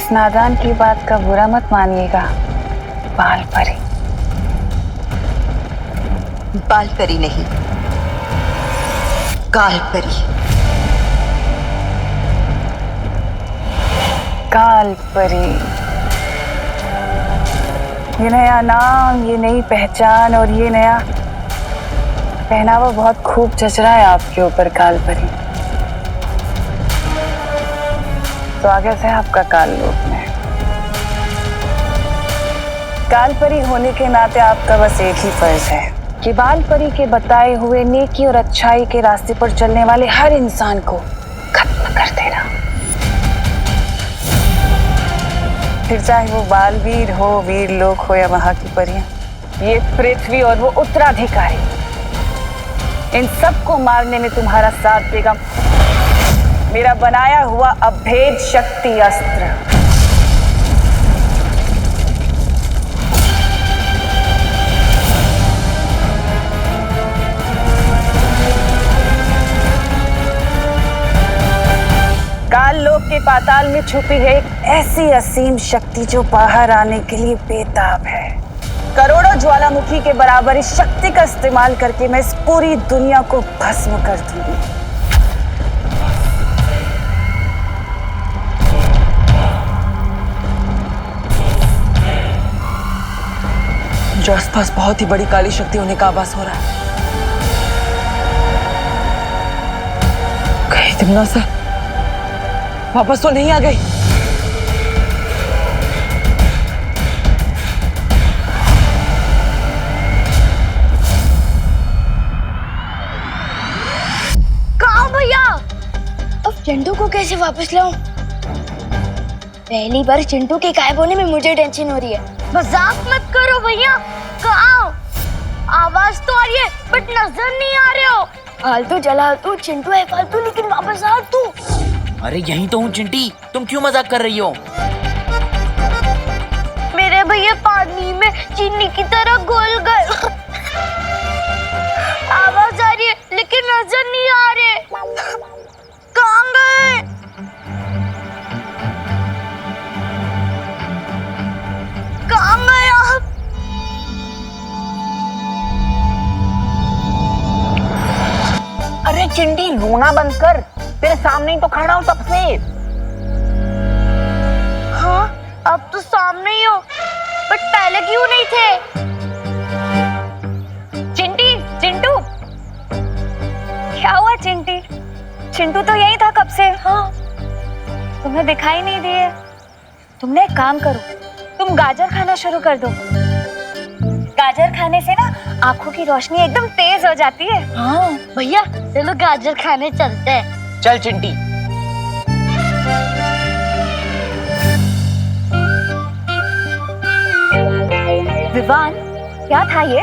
इस नादान की बात का बुरा मत मानिएगा। बाल परी। बाल परी नहीं, काल परी। काल परी। ये नया नाम, ये नई पहचान और ये नया पहनावा बहुत खूब जच रहा है आपके ऊपर, काल परी। स्वागत है आपका काल लोक में। काल परी होने के नाते आपका बस एक ही फर्ज है कि बाल परी के बताए हुए नेकी और अच्छाई के रास्ते पर चलने वाले हर इंसान को खत्म कर देना। फिर चाहे वो बालवीर हो, वीर लोक हो या वहां की परियां, ये पृथ्वी और वो उत्तराधिकारी, इन सबको मारने में तुम्हारा साथ देगा मेरा बनाया हुआ अभेद शक्ति अस्त्र। काल लोक के पाताल में छुपी है एक ऐसी असीम शक्ति जो बाहर आने के लिए बेताब है। करोड़ों ज्वालामुखी के बराबर इस शक्ति का इस्तेमाल करके मैं इस पूरी दुनिया को भस्म कर दूंगी। जो आसपास बहुत ही बड़ी काली शक्ति होने का आभास हो रहा है। कहीं तिमना सा वापस तो नहीं आ गई? कहाँ भैया? अब चिंटू को कैसे वापस लाऊं? पहली बार चिंटू के गायब होने में मुझे टेंशन हो रही है। मजाक मत करो भैया। कहाँ? आवाज तो आ रही है बट नजर नहीं आ रहे हो। फालतू चला तू, चिंटू है फालतू, लेकिन वापस आ तू। अरे यहीं तो हूँ चिंटी, तुम क्यों मजाक कर रही हो? मेरे भैया पानी में चीनी की तरह घुल गए। आवाज आ रही है लेकिन नजर नहीं आ रहे। कहाँ गए? कहाँ गए आप? अरे चिंटी रोना बंद कर, तेरे सामने ही तो खड़ा हूँ तब से। हाँ अब तो सामने ही हो, बट पहले क्यों नहीं थे? चिंटी, चिंटू, क्या हुआ चिंटी? चिंटू तो यही था कब से। हाँ, तुम्हें दिखाई नहीं दिए। तुमने एक काम करो, तुम गाजर खाना शुरू कर दो। गाजर खाने से ना आंखों की रोशनी एकदम तेज हो जाती है। हाँ भैया चलो गाजर खाने चलते हैं। चल चिंटी। विवान, क्या था ये?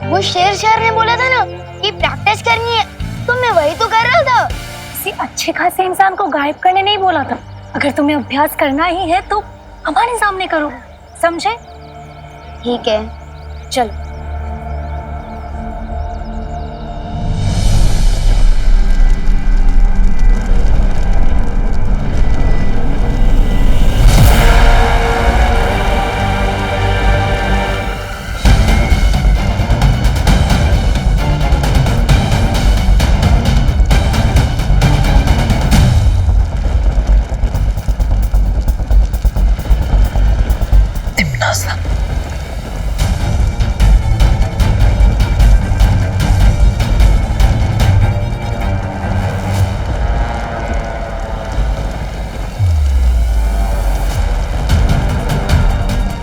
वो शेर ने बोला था ना कि प्रैक्टिस करनी है, तो मैं वही तो कर रहा था। किसी अच्छे खासे इंसान को गायब करने नहीं बोला था। अगर तुम्हें अभ्यास करना ही है तो हमारे सामने करो, समझे? ठीक है चलो।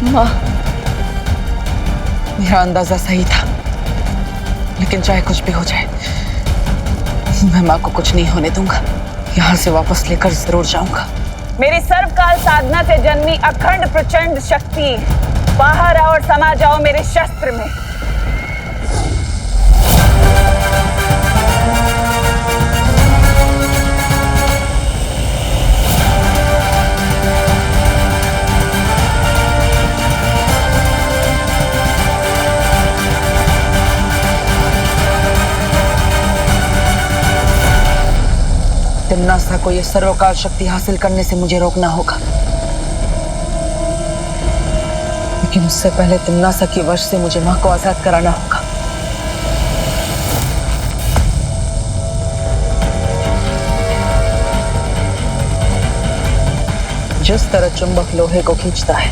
माँ, मेरा अंदाजा सही था, लेकिन चाहे कुछ भी हो जाए मैं माँ को कुछ नहीं होने दूंगा। यहाँ से वापस लेकर जरूर जाऊंगा। मेरी सर्वकाल साधना से जन्मी अखंड प्रचंड शक्ति, बाहर आओ और समा जाओ मेरे शस्त्र में। तिम्नासा को ये सर्वकाल शक्ति हासिल करने से मुझे रोकना होगा, लेकिन उससे पहले तिम्नासा की वश से मुझे मां को आजाद कराना होगा। जिस तरह चुंबक लोहे को खींचता है,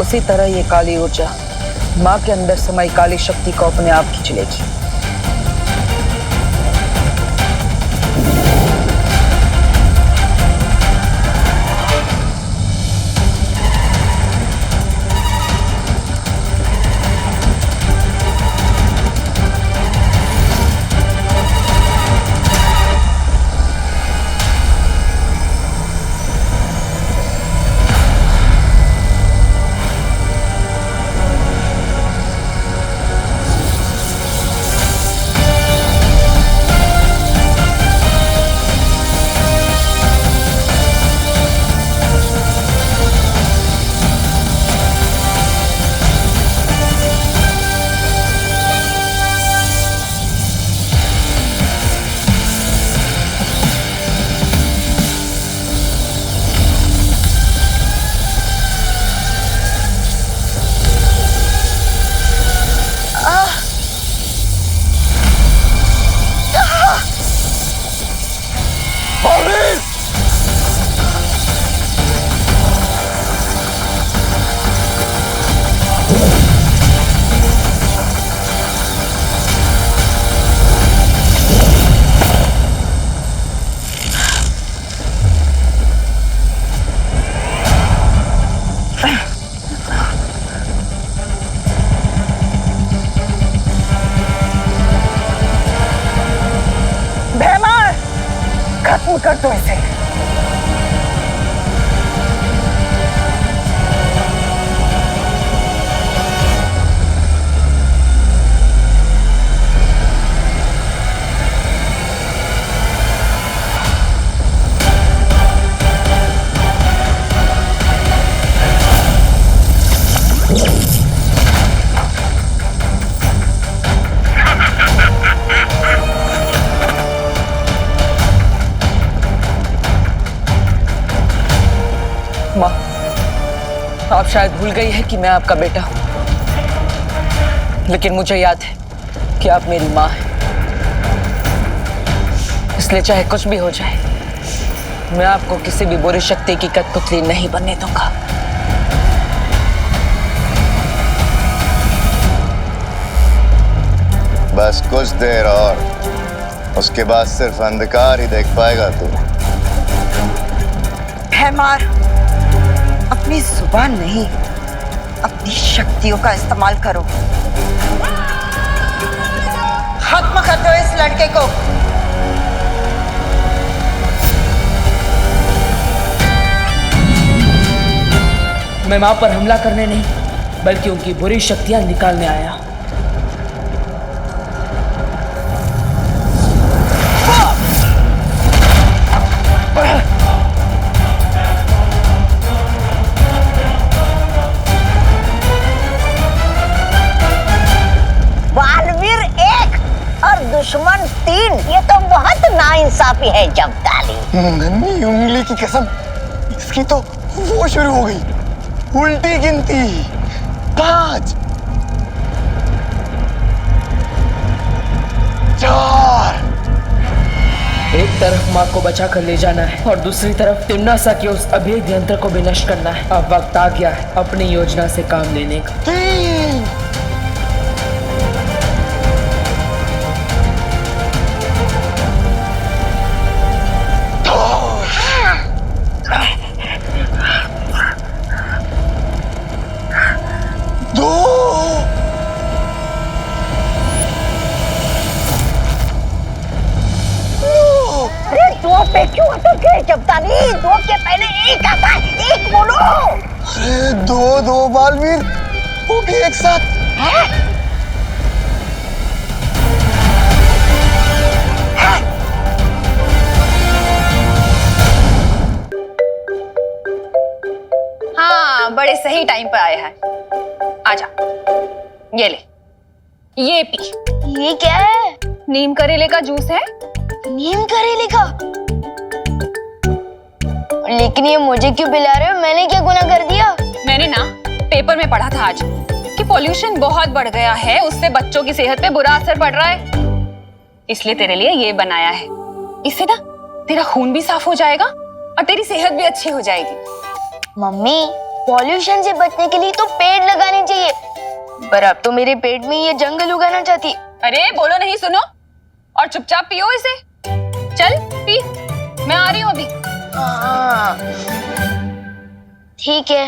उसी तरह ये काली ऊर्जा मां के अंदर समाई काली शक्ति को अपने आप खींच लेगी। खत्म कर दो इसे। माँ, आप शायद भूल गई है कि मैं आपका बेटा हूं, लेकिन मुझे याद है कि आप मेरी माँ हैं। इसलिए चाहे कुछ भी हो जाए, मैं आपको किसी भी बुरी शक्ति की कठपुतली नहीं बनने दूंगा। बस कुछ देर और, उसके बाद सिर्फ अंधकार ही देख पाएगा तू। भैमार, अपनी जुबान नहीं, अपनी शक्तियों का इस्तेमाल करो। खत्म कर दो इस लड़के को। मैं मां पर हमला करने नहीं, बल्कि उनकी बुरी शक्तियां निकालने आया। दुश्मन 3, ये तो बहुत नाइंसाफी है जब्ताली। नन्ही उंगली की कसम, इसकी तो वो शुरू हो गई, उल्टी गिनती। 5 4। एक तरफ माँ को बचा कर ले जाना है और दूसरी तरफ तिम्नासा के उस अभेद यंत्र को भी नष्ट करना है। अब वक्त आ गया है अपनी योजना से काम लेने का। 3 2। अरे 2 पे क्यों अटक गए जब्ताली? 2 के पहले 1 आता है, 1 बोलो। अरे 2 बालवीर, वो भी एक साथ। हाँ, बड़े सही टाइम पर आया है। आजा, ये ले, ये पी। ये क्या है? नीम करेले का जूस है। नीम करेले का? लेकिन ये मुझे क्यों पिला रहे हो? मैंने क्या गुनाह कर दिया? मैंने ना पेपर में पढ़ा था आज कि पॉल्यूशन बहुत बढ़ गया है, उससे बच्चों की सेहत पे बुरा असर पड़ रहा है, इसलिए तेरे लिए ये बनाया है। इससे ना तेरा खून भी साफ हो जाएगा और तेरी सेहत भी अच्छी हो जाएगी। मम्मी, पॉल्यूशन से बचने के लिए तो पेड़ लगाने चाहिए, पर अब तो मेरे पेट में ये जंगल उगाना चाहती। अरे बोलो नहीं, सुनो और चुपचाप पियो इसे। चल पी, मैं आ रही हूँ अभी। हाँ, ठीक है।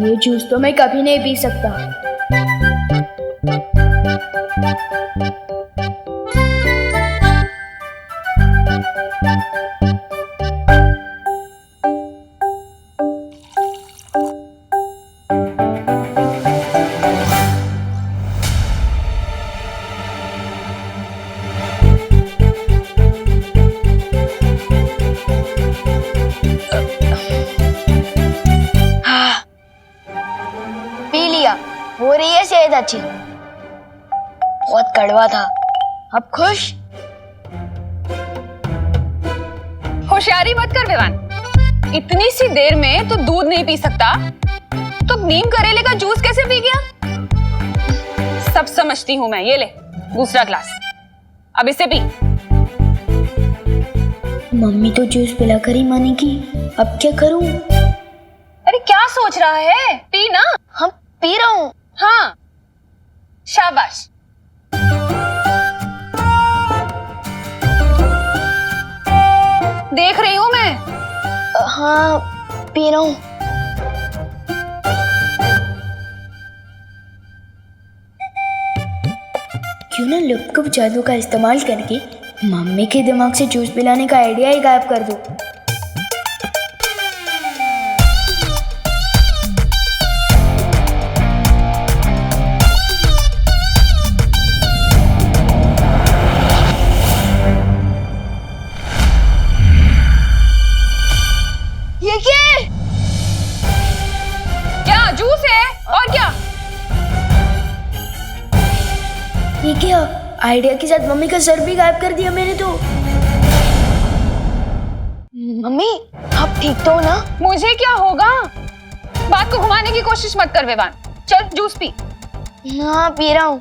ये जूस तो मैं कभी नहीं पी सकता। हो रही है सेहत अच्छी। बहुत कड़वा था, अब खुश? होशियारी मत कर विवान, इतनी सी देर में तो दूध नहीं पी सकता तो नीम करेले का जूस कैसे पी गया? सब समझती हूँ मैं। ये ले दूसरा ग्लास, अब इसे पी। मम्मी तो जूस पिलाकर ही मानेगी, अब क्या करूं? अरे क्या सोच रहा है, पी ना। हम पी रहा हूँ। हाँ शाबाश। देख रही हूँ मैं। हाँ पी रहा हूँ। क्यों ना लुप्त जादू का इस्तेमाल करके मम्मी के दिमाग से जूस पिलाने का आइडिया ही गायब कर दूं। ये क्या जूस है और क्या? ये क्या? आइडिया के साथ मम्मी का सर भी गायब कर दिया मैंने तो। मम्मी आप ठीक तो हो ना? मुझे क्या होगा? बात को घुमाने की कोशिश मत कर विवान, चल जूस पी। हाँ पी रहा हूँ।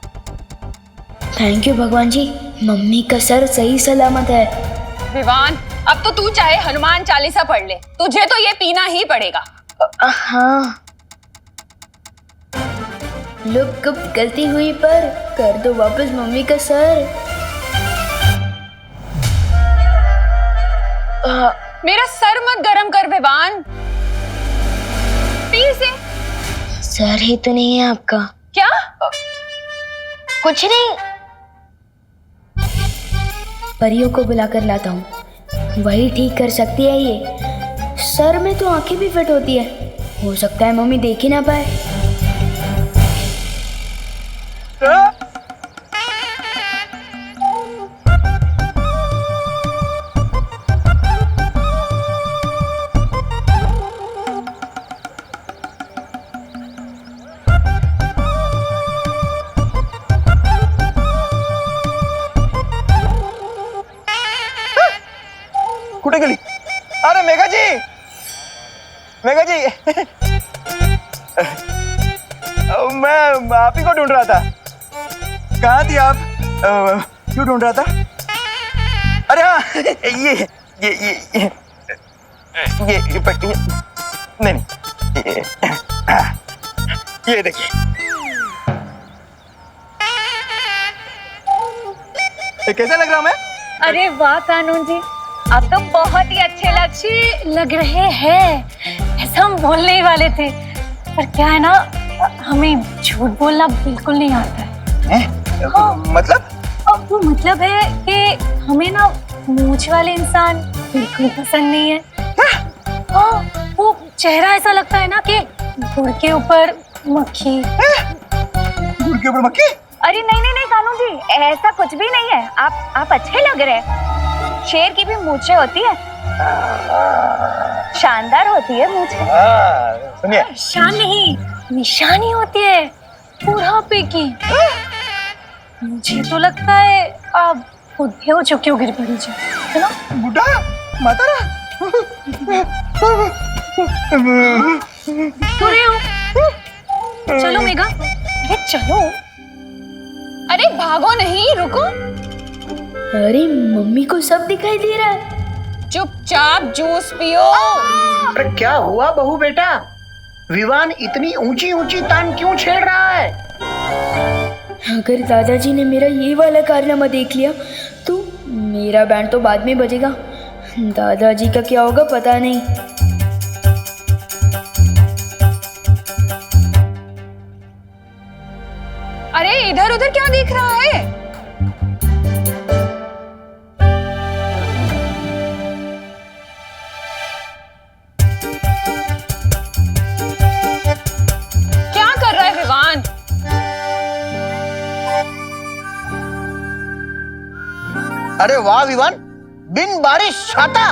थैंक यू भगवान जी, मम्मी का सर सही सलामत है। विवान अब तो तू चाहे हनुमान चालीसा पढ़ ले, तुझे तो ये पीना ही पड़ेगा। हाँ लोग कब गलती हुई पर कर दो वापस मम्मी का सर। मेरा सर मत गरम कर विवान, पी इसे। सर ही तो नहीं है आपका? क्या? कुछ नहीं, परियों को बुलाकर लाता हूँ, वही ठीक कर सकती है ये। सर में तो आंखें भी फिट होती है, हो सकता है मम्मी देख ही ना पाए। कुठे गेली? अरे मेघा जी, मेघा जी मैं आप ही को ढूंढ रहा था। कहाँ थी आप? क्यों ढूंढ रहा था? अरे हाँ नहीं ये देखिए, कैसा लग रहा मैं? अरे वाह कानून जी, आप तो बहुत ही अच्छे लग रहे हैं। ऐसा हम बोलने ही वाले थे, पर क्या है ना, हमें झूठ बोलना बिल्कुल नहीं आता है। हाँ। मतलब? वो मतलब है कि हमें ना मूंछ वाले इंसान बिल्कुल पसंद नहीं है। हाँ, वो चेहरा ऐसा लगता है ना कि गुड़ के ऊपर मक्खी। गुड़ के ऊपर मक्खी? अरे नहीं नहीं नहीं कानून जी, ऐसा कुछ भी नहीं है। आप अच्छे लग रहे हैं। शेर की भी मूंछें होती है, शानदार होती है मूंछें। सुनिए, शान नहीं, निशानी होती है बुढ़ापे की। मुझे तो लगता है आप बुढ़े हो चुके हो, गिर पड़ी जी, है ना? बुढ़ा? मातारा? चलो मेघा, अरे चलो। अरे भागो नहीं, रुको। अरे मम्मी को सब दिखाई दे रहा है। चुपचाप जूस पियो। अरे क्या हुआ बहू बेटा? विवान इतनी ऊंची ऊंची तान क्यों छेड़ रहा है? अगर दादाजी ने मेरा ये वाला कारनामा देख लिया तो मेरा बैंड तो बाद में बजेगा। दादाजी का क्या होगा पता नहीं। अरे इधर उधर क्या देख रहा है? क्या कर रहा है विवान? अरे वाह विवान, बिन बारिश छाता,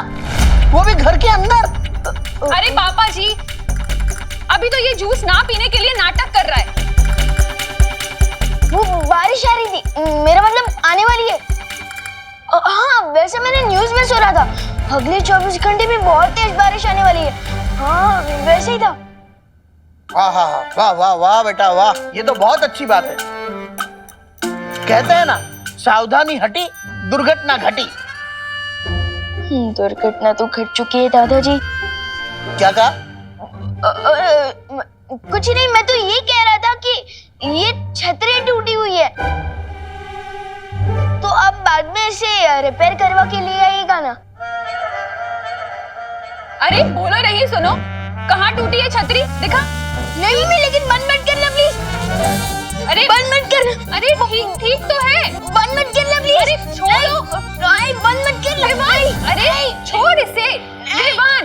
वो भी घर के अंदर। अरे पापा जी, अभी तो ये जूस ना पीने के लिए नाटक कर रहा है। वो बारिश आ रही थी, मेरा मतलब आने वाली है। हाँ, वैसे मैंने न्यूज़ में सुना था अगले 24 घंटे में बहुत तेज बारिश आने वाली है। हाँ, वैसे ही था। वाह वाह वाह वाह बेटा वाह, ये तो बहुत अच्छी बात है। कहते हैं ना, सावधानी हटी दुर्घटना घटी। दुर्घटना तो घट चुकी है दादाजी। क्या कहा? कुछ नहीं, मैं तो ये कह रहा था कि ये छतरी टूटी हुई है तो अब बाद में इसे रिपेयर करवा के लिए आएगा ना। अरे बोलो नहीं, सुनो, कहाँ टूटी है छतरी? दिखा। नहीं मैं, लेकिन बंद मत करना प्लीज। अरे बंद मत करना। अरे ठीक तो है। बंद मत करना प्लीज। अरे छोड़ो। नहीं, बंद मत करना। विवान, अरे छोड़ इसे। विवान,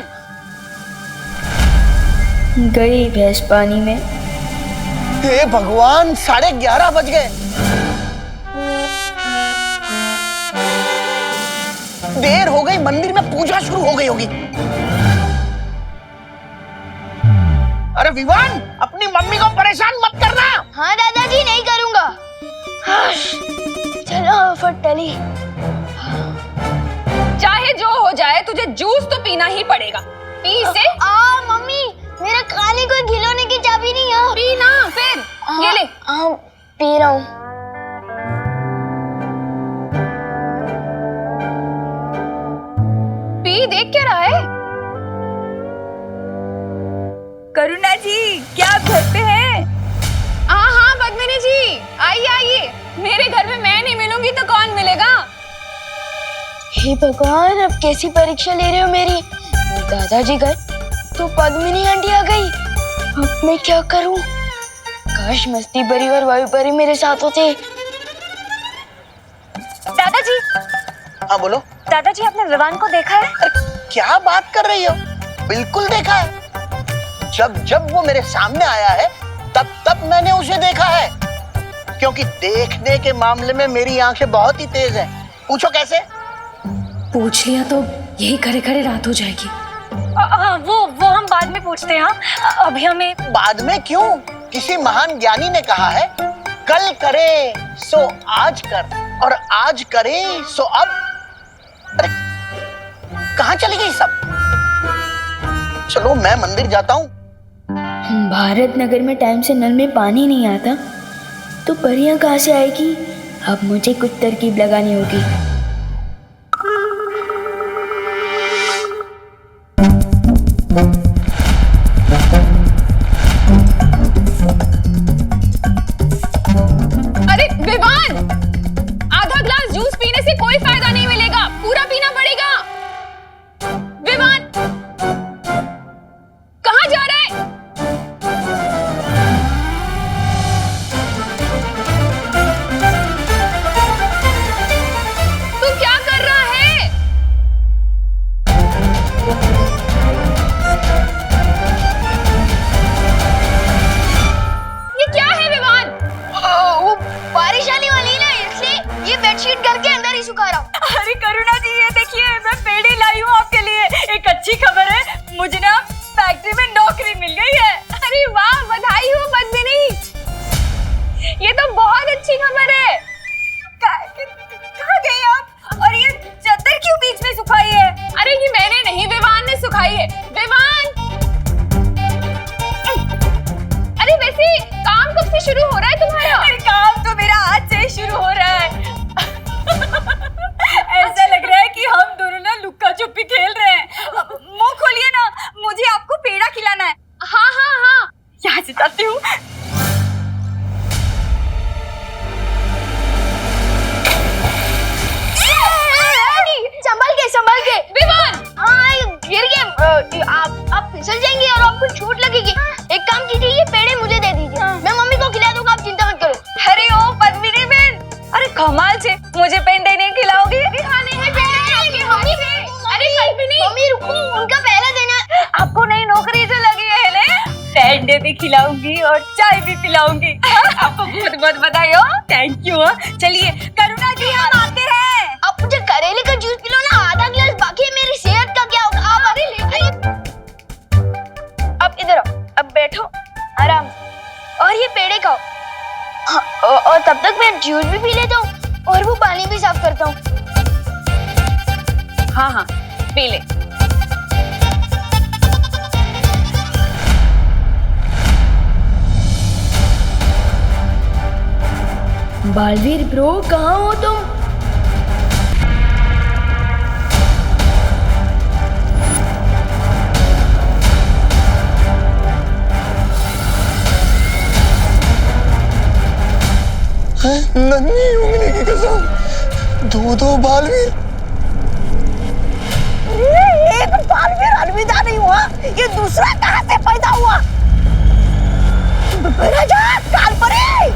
गई भैंस पानी में। हे भगवान, 11:30 बज गए। देर हो गई, मंदिर में पूजा शुरू हो गई होगी। अरे विवान, अपनी मम्मी को परेशान मत करना। हाँ दादाजी, नहीं करूंगा। चलो फटली। चाहे जो हो जाए तुझे जूस तो पीना ही पड़ेगा। पी इसे। मम्मी, मेरा खाने को खिलौने की चाबी नहीं है। पी ना फिर। ये ले। पी रहा हूँ। पी, देख क्या रहा है? करुणा जी, क्या आप घर पे हैं? हाँ पद्मिनी जी, आइए आइए। मेरे घर में मैं नहीं मिलूंगी तो कौन मिलेगा? हे भगवान, अब कैसी परीक्षा ले रहे हो मेरी? दादाजी गए तो पद्मिनी आंटी आ गई। अब मैं क्या करूं? काश मस्ती परी और वायु परी मेरे साथ होते। दादाजी। हाँ बोलो। दादाजी, आपने विवान को देखा है? क्या बात कर रही हो? बिल्कुल देखा है। जब वो मेरे सामने आया है तब मैंने उसे देखा है, क्योंकि देखने के मामले में मेरी आंखें बहुत ही तेज हैं। पूछो कैसे? पूछ लिया तो यही खड़े खड़े रात हो जाएगी। वो हम बाद में पूछते हैं। हाँ, अभी हमें। बाद में क्यों? किसी महान ज्ञानी ने कहा है, कल करे सो आज कर और आज करे सो अब। अरे कहाँ चली गई सब? चलो मैं मंदिर जाता हूँ। भारत नगर में टाइम से नल में पानी नहीं आता तो परियां कहाँ से आएगी? अब मुझे कुछ तरकीब लगानी होगी। अरे विवान, आधा ग्लास जूस पीने से कोई फायदा नहीं मिलेगा, पूरा पीना पड़ेगा। विवान, कहाँ जा रहा है? तू क्या कर रहा है? ये क्या है विवान? वो बारिश आने वाली है ना, इसलिए ये बेडशीट घर के अंदर ही सुखा रहा हूँ। अरे करुणा जी, ये देखिए, मैं पेड़ी लाई हूँ आपके लिए। एक अच्छी खबर है, मुझे ना फैक्ट्री में नौकरी मिल गई है। अरे वाह, बधाई हो पद्मिनी। ये तो बहुत अच्छी खबर है। कहाँ गई आप? और ये चादर क्यों बीच में सुखाई है? अरे ये मैंने नहीं विवान भी खिलाऊंगी और चाय भी पिलाऊंगी। आपको बहुत बहुत बधाई हो। Thank you. चलिए करुणा जी हम आते हैं। अब मुझे करेले का जूस पिलो ना, आधा गिलास बाकी है, मेरी सेहत का क्या होगा? आप अरे ले आइए। अब इधर आओ, अब बैठो आराम से और ये पेड़े खाओ। हाँ, और तब तक मैं जूस भी पी लेता हूँ और वो पानी भी साफ करता हूँ। हाँ हाँ पी ले। बालवीर ब्रो, कहाँ हो तुम? नन्ही उंगली की कसम, दो बालवीर। ये एक बालवीर अलविदा नहीं हुआ, ये दूसरा कहाँ से पैदा हुआ? राजा कालपरी!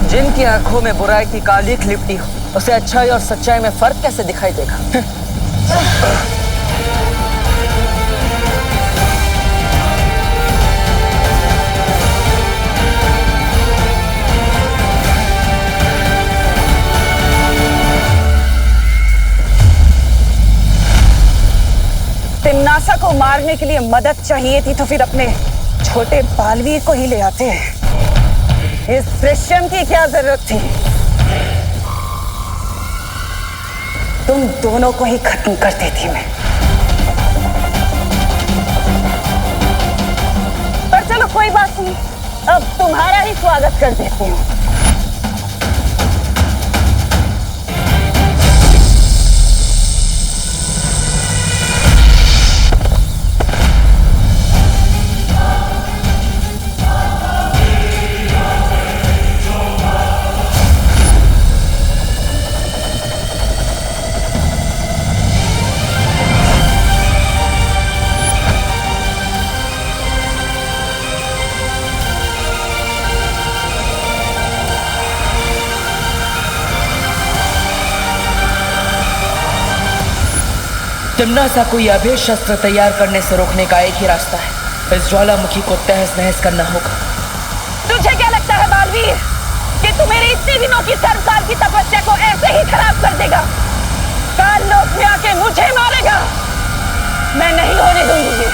जिनकी आंखों में बुराई की कालिख लिपटी हो, उसे अच्छाई और सच्चाई में फर्क कैसे दिखाई देगा? तिम्नासा को मारने के लिए मदद चाहिए थी तो फिर अपने छोटे बालवीर को ही ले आते। इस दृश्यम की क्या जरूरत थी? तुम दोनों को ही खत्म कर देती मैं। पर चलो कोई बात नहीं, अब तुम्हारा ही स्वागत कर देती हूँ। तिम्नासा को यह अभेद शस्त्र तैयार करने से रोकने का एक ही रास्ता है। इस ज्वालामुखी को तहस नहस करना होगा। तुझे क्या लगता है बालवीर कि तू मेरी इतनी दिनों की सर्वकाल की तपस्या को ऐसे ही खराब कर देगा? काल लोक में आके मुझे मारेगा? मैं नहीं होने दूंगी ये।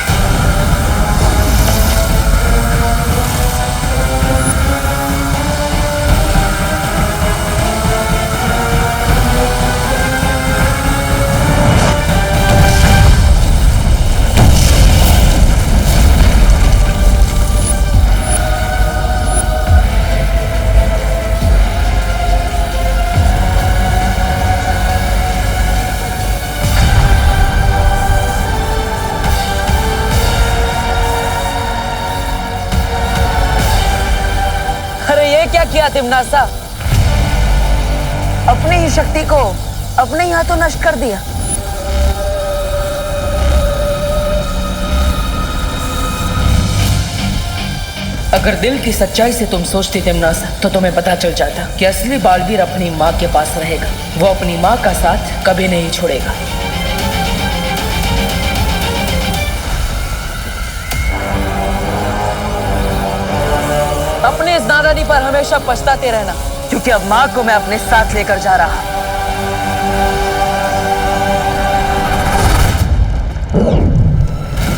क्या किया तिम्नासा? अपनी ही शक्ति को अपने ही हाथों नष्ट कर दिया। अगर दिल की सच्चाई से तुम सोचती तिम्नासा, तो तुम्हें पता चल जाता कि असली बालवीर अपनी माँ के पास रहेगा। वो अपनी माँ का साथ कभी नहीं छोड़ेगा। अपने इस नादानी पर हमेशा पछताते रहना, क्योंकि अब माँ को मैं अपने साथ लेकर जा रहा।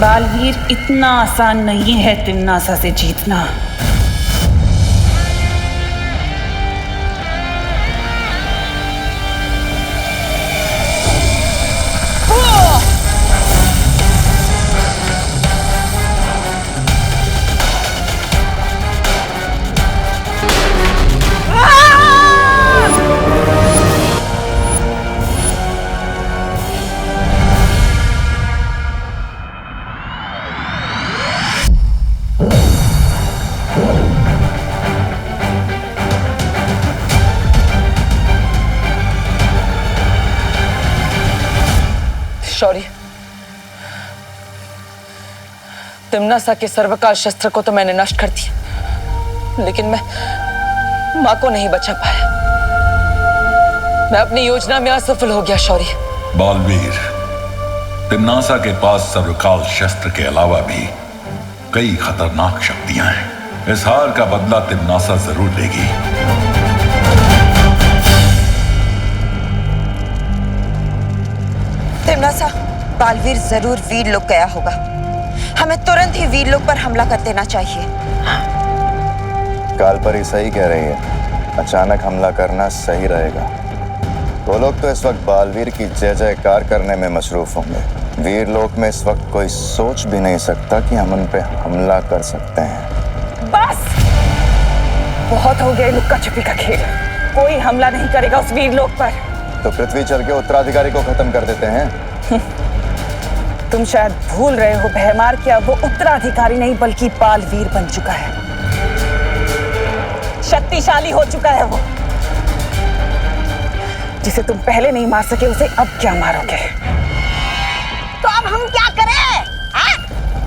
बालवीर, इतना आसान नहीं है तिम्नासा से जीतना। शौर्य, तिम्नासा के सर्वकाल शस्त्र को तो मैंने नष्ट कर दिया, लेकिन माँ को नहीं बचा पाया। मैं अपनी योजना में असफल हो गया शौर्य। बालवीर, तिम्नासा के पास सर्वकाल शस्त्र के अलावा भी कई खतरनाक शक्तियां हैं। इस हार का बदला तिम्नासा जरूर लेगी। तिम्नासा, बालवीर जरूर वीर लोक गया होगा। हमें तुरंत ही वीर लोक पर हमला कर देना चाहिए। कालपरी सही कह रही है, अचानक हमला करना सही रहेगा। वो लोग तो इस वक्त बालवीर की जय जयकार करने में मशरूफ होंगे। वीर लोक में इस वक्त कोई सोच भी नहीं सकता कि हम उन पे हमला कर सकते हैं। बस बहुत हो गया लुक्का छुपी का खेल। कोई हमला नहीं करेगा उस वीर लोक पर। तो पृथ्वी चल के उत्तराधिकारी को खत्म कर देते हैं। तुम शायद भूल रहे हो भयमार, क्या वो उत्तराधिकारी नहीं बल्कि बालवीर बन चुका है। शक्तिशाली हो चुका है वो। जिसे तुम पहले नहीं मार सके उसे अब क्या मारोगे? तो अब हम क्या करें?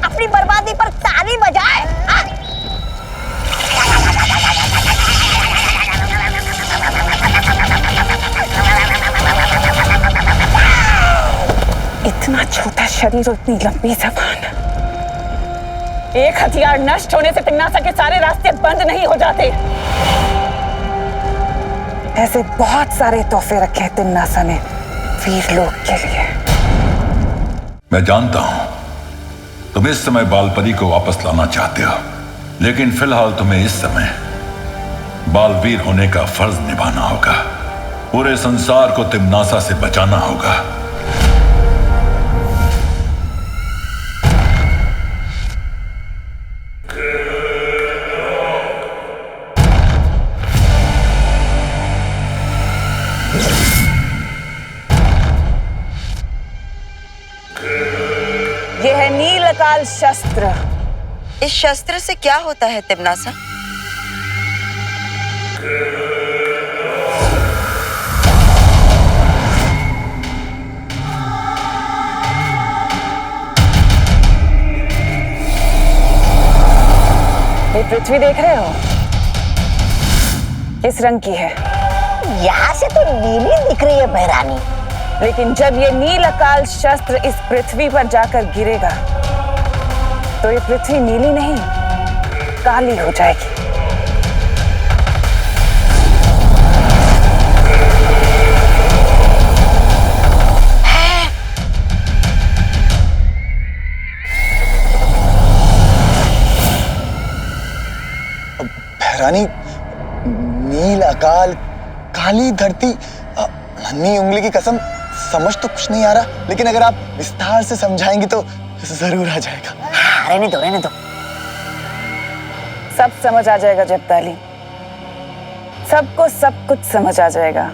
अपनी बर्बादी पर ताली बजाए? इतना छोटा शरीर और इतनी लंबी जबान। एक हथियार नष्ट होने से तिम्नासा के सारे रास्ते बंद नहीं हो जाते। ऐसे बहुत सारे तोहफे रखे हैं तिम्नासा ने वीर लोक के लिए। मैं जानता हूं तुम इस समय बालपरी को वापस लाना चाहते हो, लेकिन फिलहाल तुम्हें इस समय बालवीर होने का फर्ज निभाना होगा। पूरे संसार को तिम्नासा से बचाना होगा। यह है नीलकाल शस्त्र। इस शस्त्र से क्या होता है तिम्नासा? ये पृथ्वी देख रहे हो? किस रंग की है? यहाँ से तो नीली दिख रही है बहरानी। लेकिन जब ये नीलकाल शस्त्र इस पृथ्वी पर जाकर गिरेगा तो ये पृथ्वी नीली नहीं काली हो जाएगी। बहरानी, नील अकाल, काली धरती, नन्ही उंगली की कसम, समझ तो कुछ नहीं आ रहा, लेकिन अगर आप विस्तार से समझाएंगी तो जरूर आ जाएगा। रहने दो, रहने दो। सब समझ आ जाएगा जब्ताली। सबको सब कुछ समझ आ जाएगा।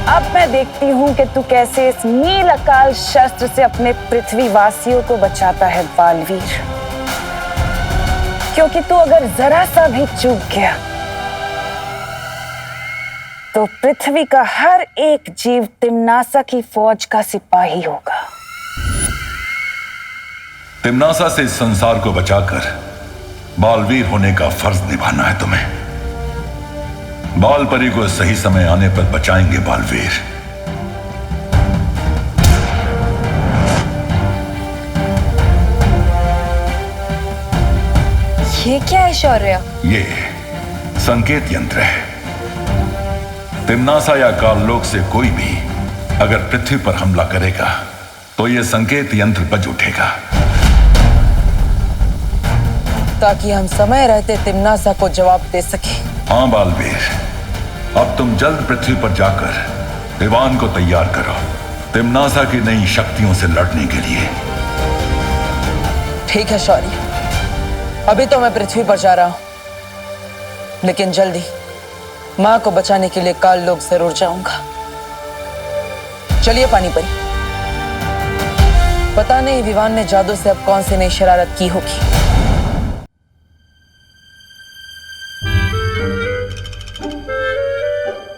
अब मैं देखती हूँ कि तू कैसे इस नील अकाल शस्त्र से अपने पृथ्वी वासियों को बचाता है बालवीर। क्योंकि तू अगर जरा सा भी चूक गया तो पृथ्वी का हर एक जीव तिम्नासा की फौज का सिपाही होगा। तिम्नासा से इस संसार को बचाकर बालवीर होने का फर्ज निभाना है तुम्हें। बालपरी को सही समय आने पर बचाएंगे बालवीर। ये क्या है शौर्य? ये संकेत यंत्र है। तिम्नासा या काललोक से कोई भी अगर पृथ्वी पर हमला करेगा तो यह संकेत यंत्र बज उठेगा, ताकि हम समय रहते तिम्नासा को जवाब दे सके। हाँ बालवीर, अब तुम जल्द पृथ्वी पर जाकर विमान को तैयार करो तिम्नासा की नई शक्तियों से लड़ने के लिए। ठीक है शौर्य, अभी तो मैं पृथ्वी पर जा रहा हूं, लेकिन जल्दी माँ को बचाने के लिए काललोक जरूर जाऊंगा। चलिए पानीपरी, पता नहीं विवान ने जादू से अब कौन सी नई शरारत की होगी।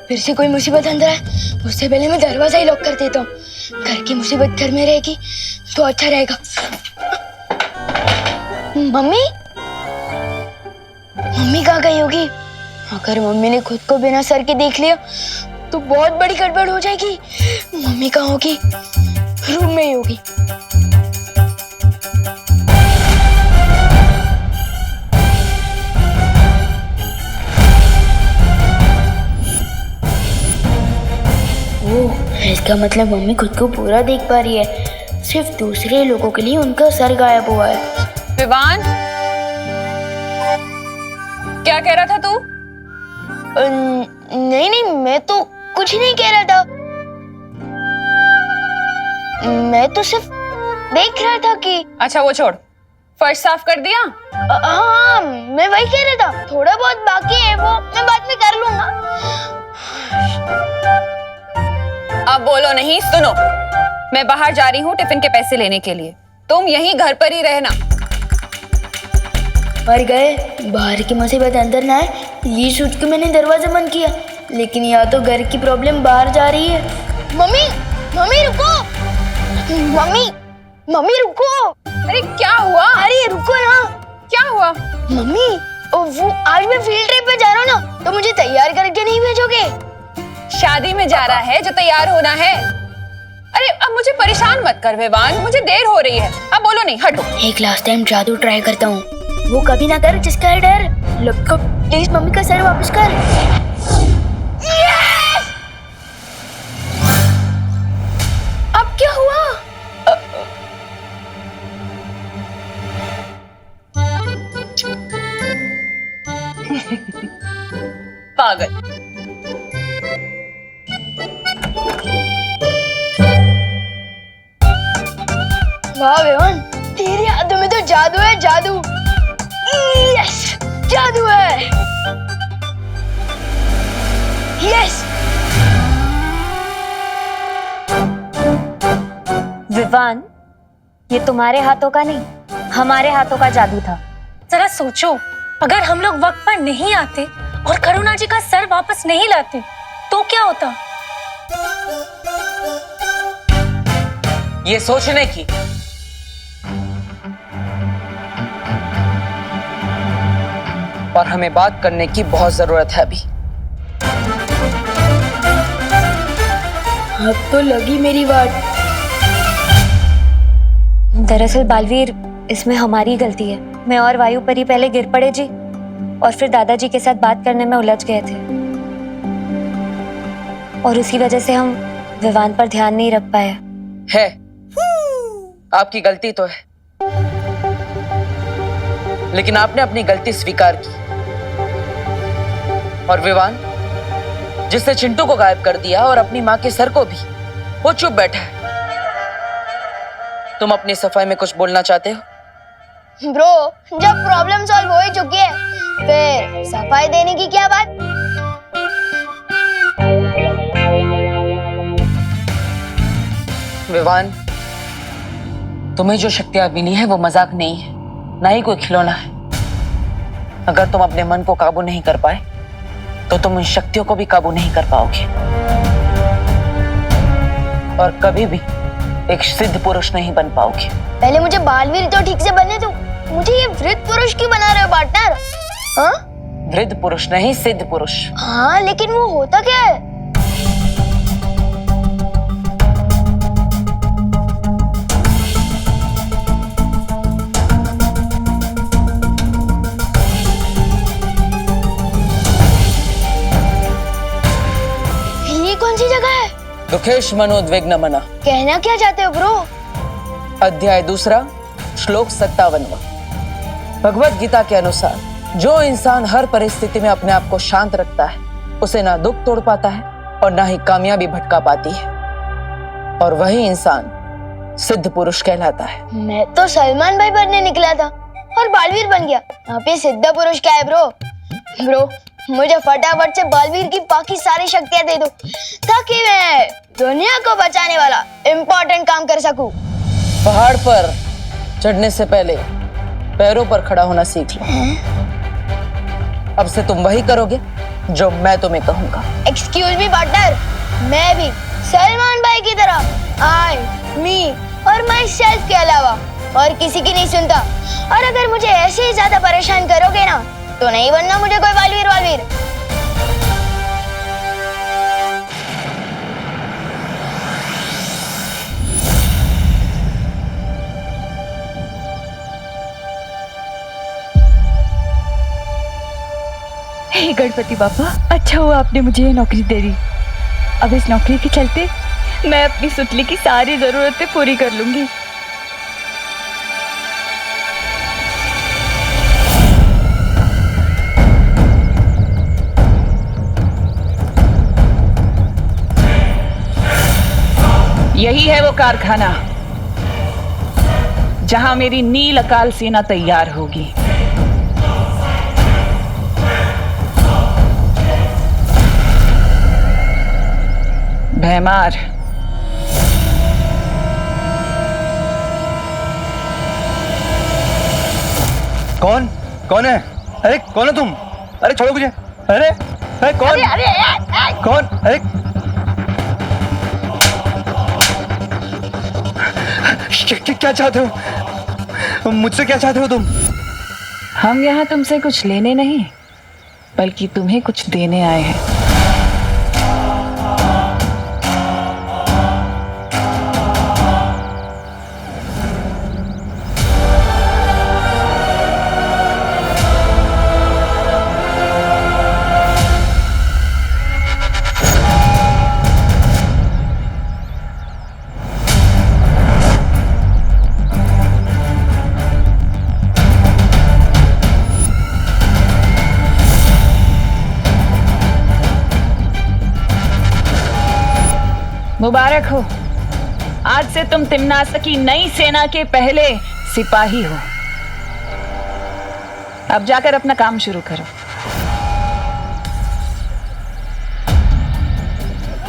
फिर से कोई मुसीबत अंदर है, उससे पहले मैं दरवाजा ही लॉक कर देता हूँ। घर की मुसीबत घर में रहेगी तो अच्छा रहेगा। मम्मी, मम्मी कहाँ गई होगी? अगर मम्मी ने खुद को बिना सर के देख लिया तो बहुत बड़ी गड़बड़ हो जाएगी। मम्मी कहाँ होगी? रूम में ही होगी। ओह, इसका मतलब मम्मी खुद को पूरा देख पा रही है। सिर्फ दूसरे लोगों के लिए उनका सर गायब हुआ है। विवान, क्या कह रहा था तू? नहीं नहीं, मैं तो कुछ नहीं कह रहा था। मैं तो सिर्फ देख रहा था कि। अच्छा वो छोड़, फर्श साफ कर दिया? हाँ, मैं वही कह रहा था, थोड़ा बहुत बाकी है, वो मैं बाद में कर लूंगा। अब बोलो नहीं, सुनो, मैं बाहर जा रही हूँ टिफिन के पैसे लेने के लिए। तुम यहीं घर पर ही रहना। मर गए, बाहर की मुसीबत अंदर ना आए, ये सोच के मैंने दरवाजा बंद किया। लेकिन या तो घर की प्रॉब्लम बाहर जा रही है। मम्मी, मम्मी रुको, मम्मी रुको। अरे क्या हुआ? अरे रुको ना। क्या हुआ? मम्मी, वो आज मैं फील्ड ट्रिप पे जा रहा हूँ ना, तो मुझे तैयार करके नहीं भेजोगे? शादी में जा रहा है जो तैयार होना है। अरे अब मुझे परेशान मत कर विवान, मुझे देर हो रही है। अब बोलो नहीं, हटो। एक लास्ट टाइम जादू ट्राई करता हूँ, वो कभी ना कर जिसका है डर। लपको प्लीज, मम्मी का सर वापस कर। Yes! अब क्या हुआ? पागल। वाह विवान, तेरी हाथों में तो जादू है, जादू। यस, जादू है। यस। विवान, ये तुम्हारे हाथों का नहीं, हमारे हाथों का जादू था। जरा सोचो, अगर हम लोग वक्त पर नहीं आते और करुणा जी का सर वापस नहीं लाते तो क्या होता? ये सोचने की और हमें बात करने की बहुत जरूरत है अभी। अब तो लगी मेरी बात। दरअसल बालवीर, इसमें हमारी गलती है। मैं और वायु परी पहले गिर पड़े जी, और फिर दादाजी के साथ बात करने में उलझ गए थे, और उसी वजह से हम विवान पर ध्यान नहीं रख पाए। है, आपकी गलती तो है, लेकिन आपने अपनी गलती स्वीकार की। और विवान, जिसने चिंटू को गायब कर दिया और अपनी माँ के सर को भी, वो चुप बैठा है। तुम अपनी सफाई में कुछ बोलना चाहते हो? ब्रो, जब प्रॉब्लम सॉल्व हो ही चुकी है, फिर सफाई देने की क्या बात? विवान, तुम्हें जो शक्तियां मिली है वो मजाक नहीं है, ना ही कोई खिलौना है। अगर तुम अपने मन को काबू नहीं कर पाए तो तुम उन शक्तियों को भी काबू नहीं कर पाओगे, और कभी भी एक सिद्ध पुरुष नहीं बन पाओगे। पहले मुझे बालवीर तो ठीक से बनने दो, मुझे ये वृद्ध पुरुष क्यों बना रहे हो पार्टनर? हाँ? वृद्ध पुरुष नहीं, सिद्ध पुरुष। हाँ, लेकिन वो होता क्या है? ये कौन सी जगह है? दुखेश मनोद्विग्न मना। कहना क्या चाहते हो ब्रो? अध्याय 2, श्लोक 57। भगवत गीता के अनुसार जो इंसान हर परिस्थिति में अपने आप को शांत रखता है, उसे ना दुख तोड़ पाता है और ना ही कामयाबी भटका पाती है, और वही इंसान सिद्ध पुरुष कहलाता है। मैं तो सलमान भाई बनने निकला था और बालवीर बन गया। यहाँ पे सिद्ध पुरुष क्या है ब्रो? ब्रो, मुझे फटाफट से बालवीर की बाकी सारी शक्तियां दे दो, ताकि मैं दुनिया को बचाने वाला इम्पोर्टेंट काम कर सकूं। पहाड़ पर चढ़ने से पहले पैरों पर खड़ा होना सीख लो। अब से तुम वही करोगे जो मैं तुम्हें कहूंगा। एक्सक्यूज मी पार्टनर, मैं भी सलमान भाई की तरह आई, मी और माई सेल्फ के अलावा और किसी की नहीं सुनता। और अगर मुझे ऐसे ही ज्यादा परेशान करोगे ना, तो नहीं बनना मुझे कोई बालवीर वालवीर। हे गणपति बाबा, अच्छा हुआ आपने मुझे ये नौकरी दे दी। अब इस नौकरी के चलते मैं अपनी सुतली की सारी जरूरतें पूरी कर लूंगी। यही है वो कारखाना जहां मेरी नील अकाल सेना तैयार होगी। भैमार, कौन कौन है? अरे कौन है तुम? अरे छोड़ो मुझे। अरे कौन? कौन? अरे क्या चाहते हो मुझसे? क्या चाहते हो तुम? हम यहाँ तुमसे कुछ लेने नहीं बल्कि तुम्हें कुछ देने आए हैं। मुबारक हो, आज से तुम तिम्नासा की नई सेना के पहले सिपाही हो। अब जाकर अपना काम शुरू करो।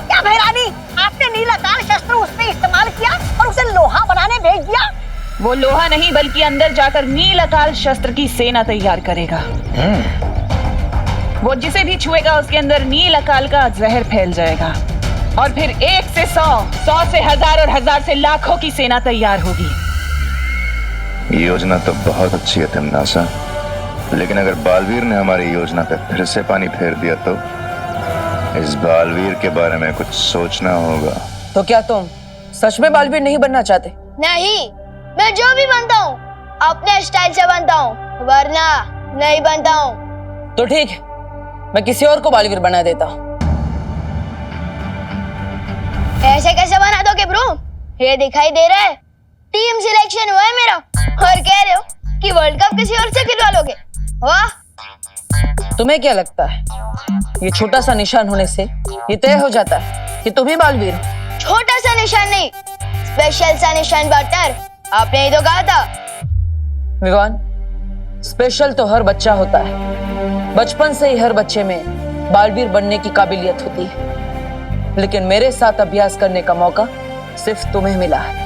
क्या भैरानी, आपने नीलाकाल शस्त्र उस पे इस्तेमाल किया और उसे लोहा बनाने भेज दिया? वो लोहा नहीं बल्कि अंदर जाकर नील अकाल शस्त्र की सेना तैयार करेगा। वो जिसे भी छुएगा उसके अंदर नील अकाल का जहर फैल जाएगा और फिर 1 से 100, 100 से 1000 और 1000 से लाखों की सेना तैयार होगी। ये योजना तो बहुत अच्छी है तिम्नासा, लेकिन अगर बालवीर ने हमारी योजना पे फिर से पानी फेर दिया तो इस बालवीर के बारे में कुछ सोचना होगा। तो क्या तुम सच में बालवीर नहीं बनना चाहते? नहीं, मैं जो भी बनता हूँ अपने स्टाइल से बनता हूँ, वरना नहीं बनता हूँ। तो ठीक है, मैं किसी और को बालवीर बना देता हूँ। ऐसे कैसे बना दोगे ब्रो? ये दिखाई दे रहा है टीम सिलेक्शन हुआ है मेरा और कह रहे हो कि वर्ल्ड कप किसी और से खिलवा लोगे? वाह! तुम्हें क्या लगता है ये छोटा सा निशान होने से ये तय हो जाता है कि तुम ही बालवीर हो? छोटा सा निशान नहीं, स्पेशल सा निशान पार्टनर, आपने ही तो कहा था। विवान, स्पेशल तो हर बच्चा होता है। बचपन से ही हर बच्चे में बालवीर बनने की काबिलियत होती है, लेकिन मेरे साथ अभ्यास करने का मौका सिर्फ तुम्हें मिला है।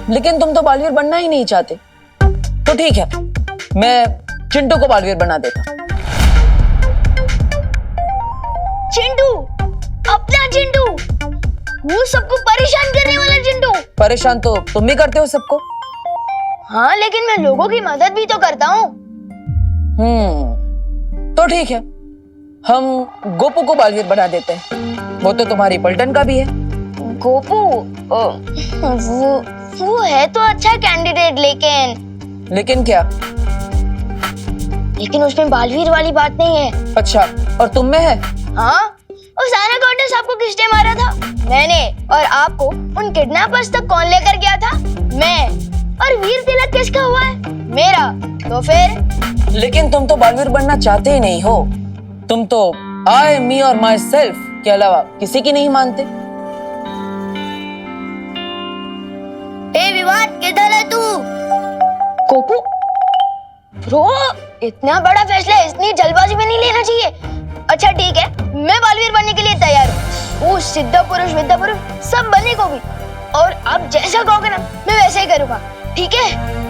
लेकिन तुम तो बालवीर बनना ही नहीं चाहते। तो ठीक है, मैं चिंटू को बालवीर बना देता। चिंटू, अपना चिंटू, वो सबको परेशान करने वाला चिंटू। परेशान तो तुम भी करते हो सबको। हाँ, लेकिन मैं लोगों की मदद भी तो करता हूँ। तो ठीक है, हम गोपू को बालवीर बना देते हैं। वो तो तुम्हारी पलटन का भी है। गोपू, वो है तो अच्छा कैंडिडेट, लेकिन क्या? लेकिन उसमें बालवीर वाली बात नहीं है। अच्छा, और तुम में है? हाँ, उस आना काउंटर सबको किसने मारा था? मैंने। और आपको उन किडनैपर्स तक कौन लेकर गया था? मैं। और वीर तिलक किसका हुआ है? मेरा। तो फिर? लेकिन तुम तो बालवीर बनना चाहते ही नहीं हो। तुम तो आई, मी और माई सेल्फ के अलावा किसी की नहीं मानते। ए विवाद, किधर है तू? गोपू, ब्रो, इतना बड़ा फैसला इतनी जल्दबाजी में नहीं लेना चाहिए। अच्छा ठीक है, मैं बालवीर बनने के लिए तैयार हूँ। वो सिद्ध पुरुष विद्या पुरुष सब बनने को भी। और अब जैसा कहोगे ना, मैं वैसे ही करूँगा। ठीक है?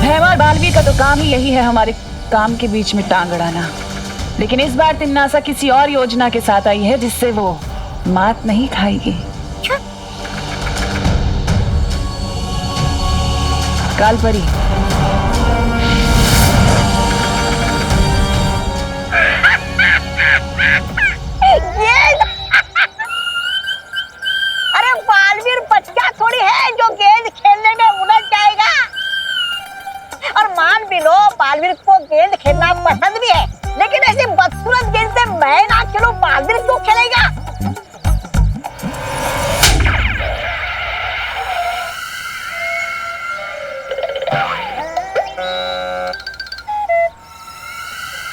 भैमार, बालवीर का तो काम ही यही है, हमारे काम के बीच में टांग अड़ाना। लेकिन इस बार तिम्नासा किसी और योजना के साथ आई है जिससे वो मात नहीं खाएगी। कालपरी, अरे बालवीर बच्चा थोड़ी है जो गेंद खेलने में उलझ जाएगा। और मान भी लो बालवीर को गेंद खेलना पसंद भी है, लेकिन ऐसी बदसूरत गेंद से मैं ना खेलूं, बालवीर क्यों खेलेगा?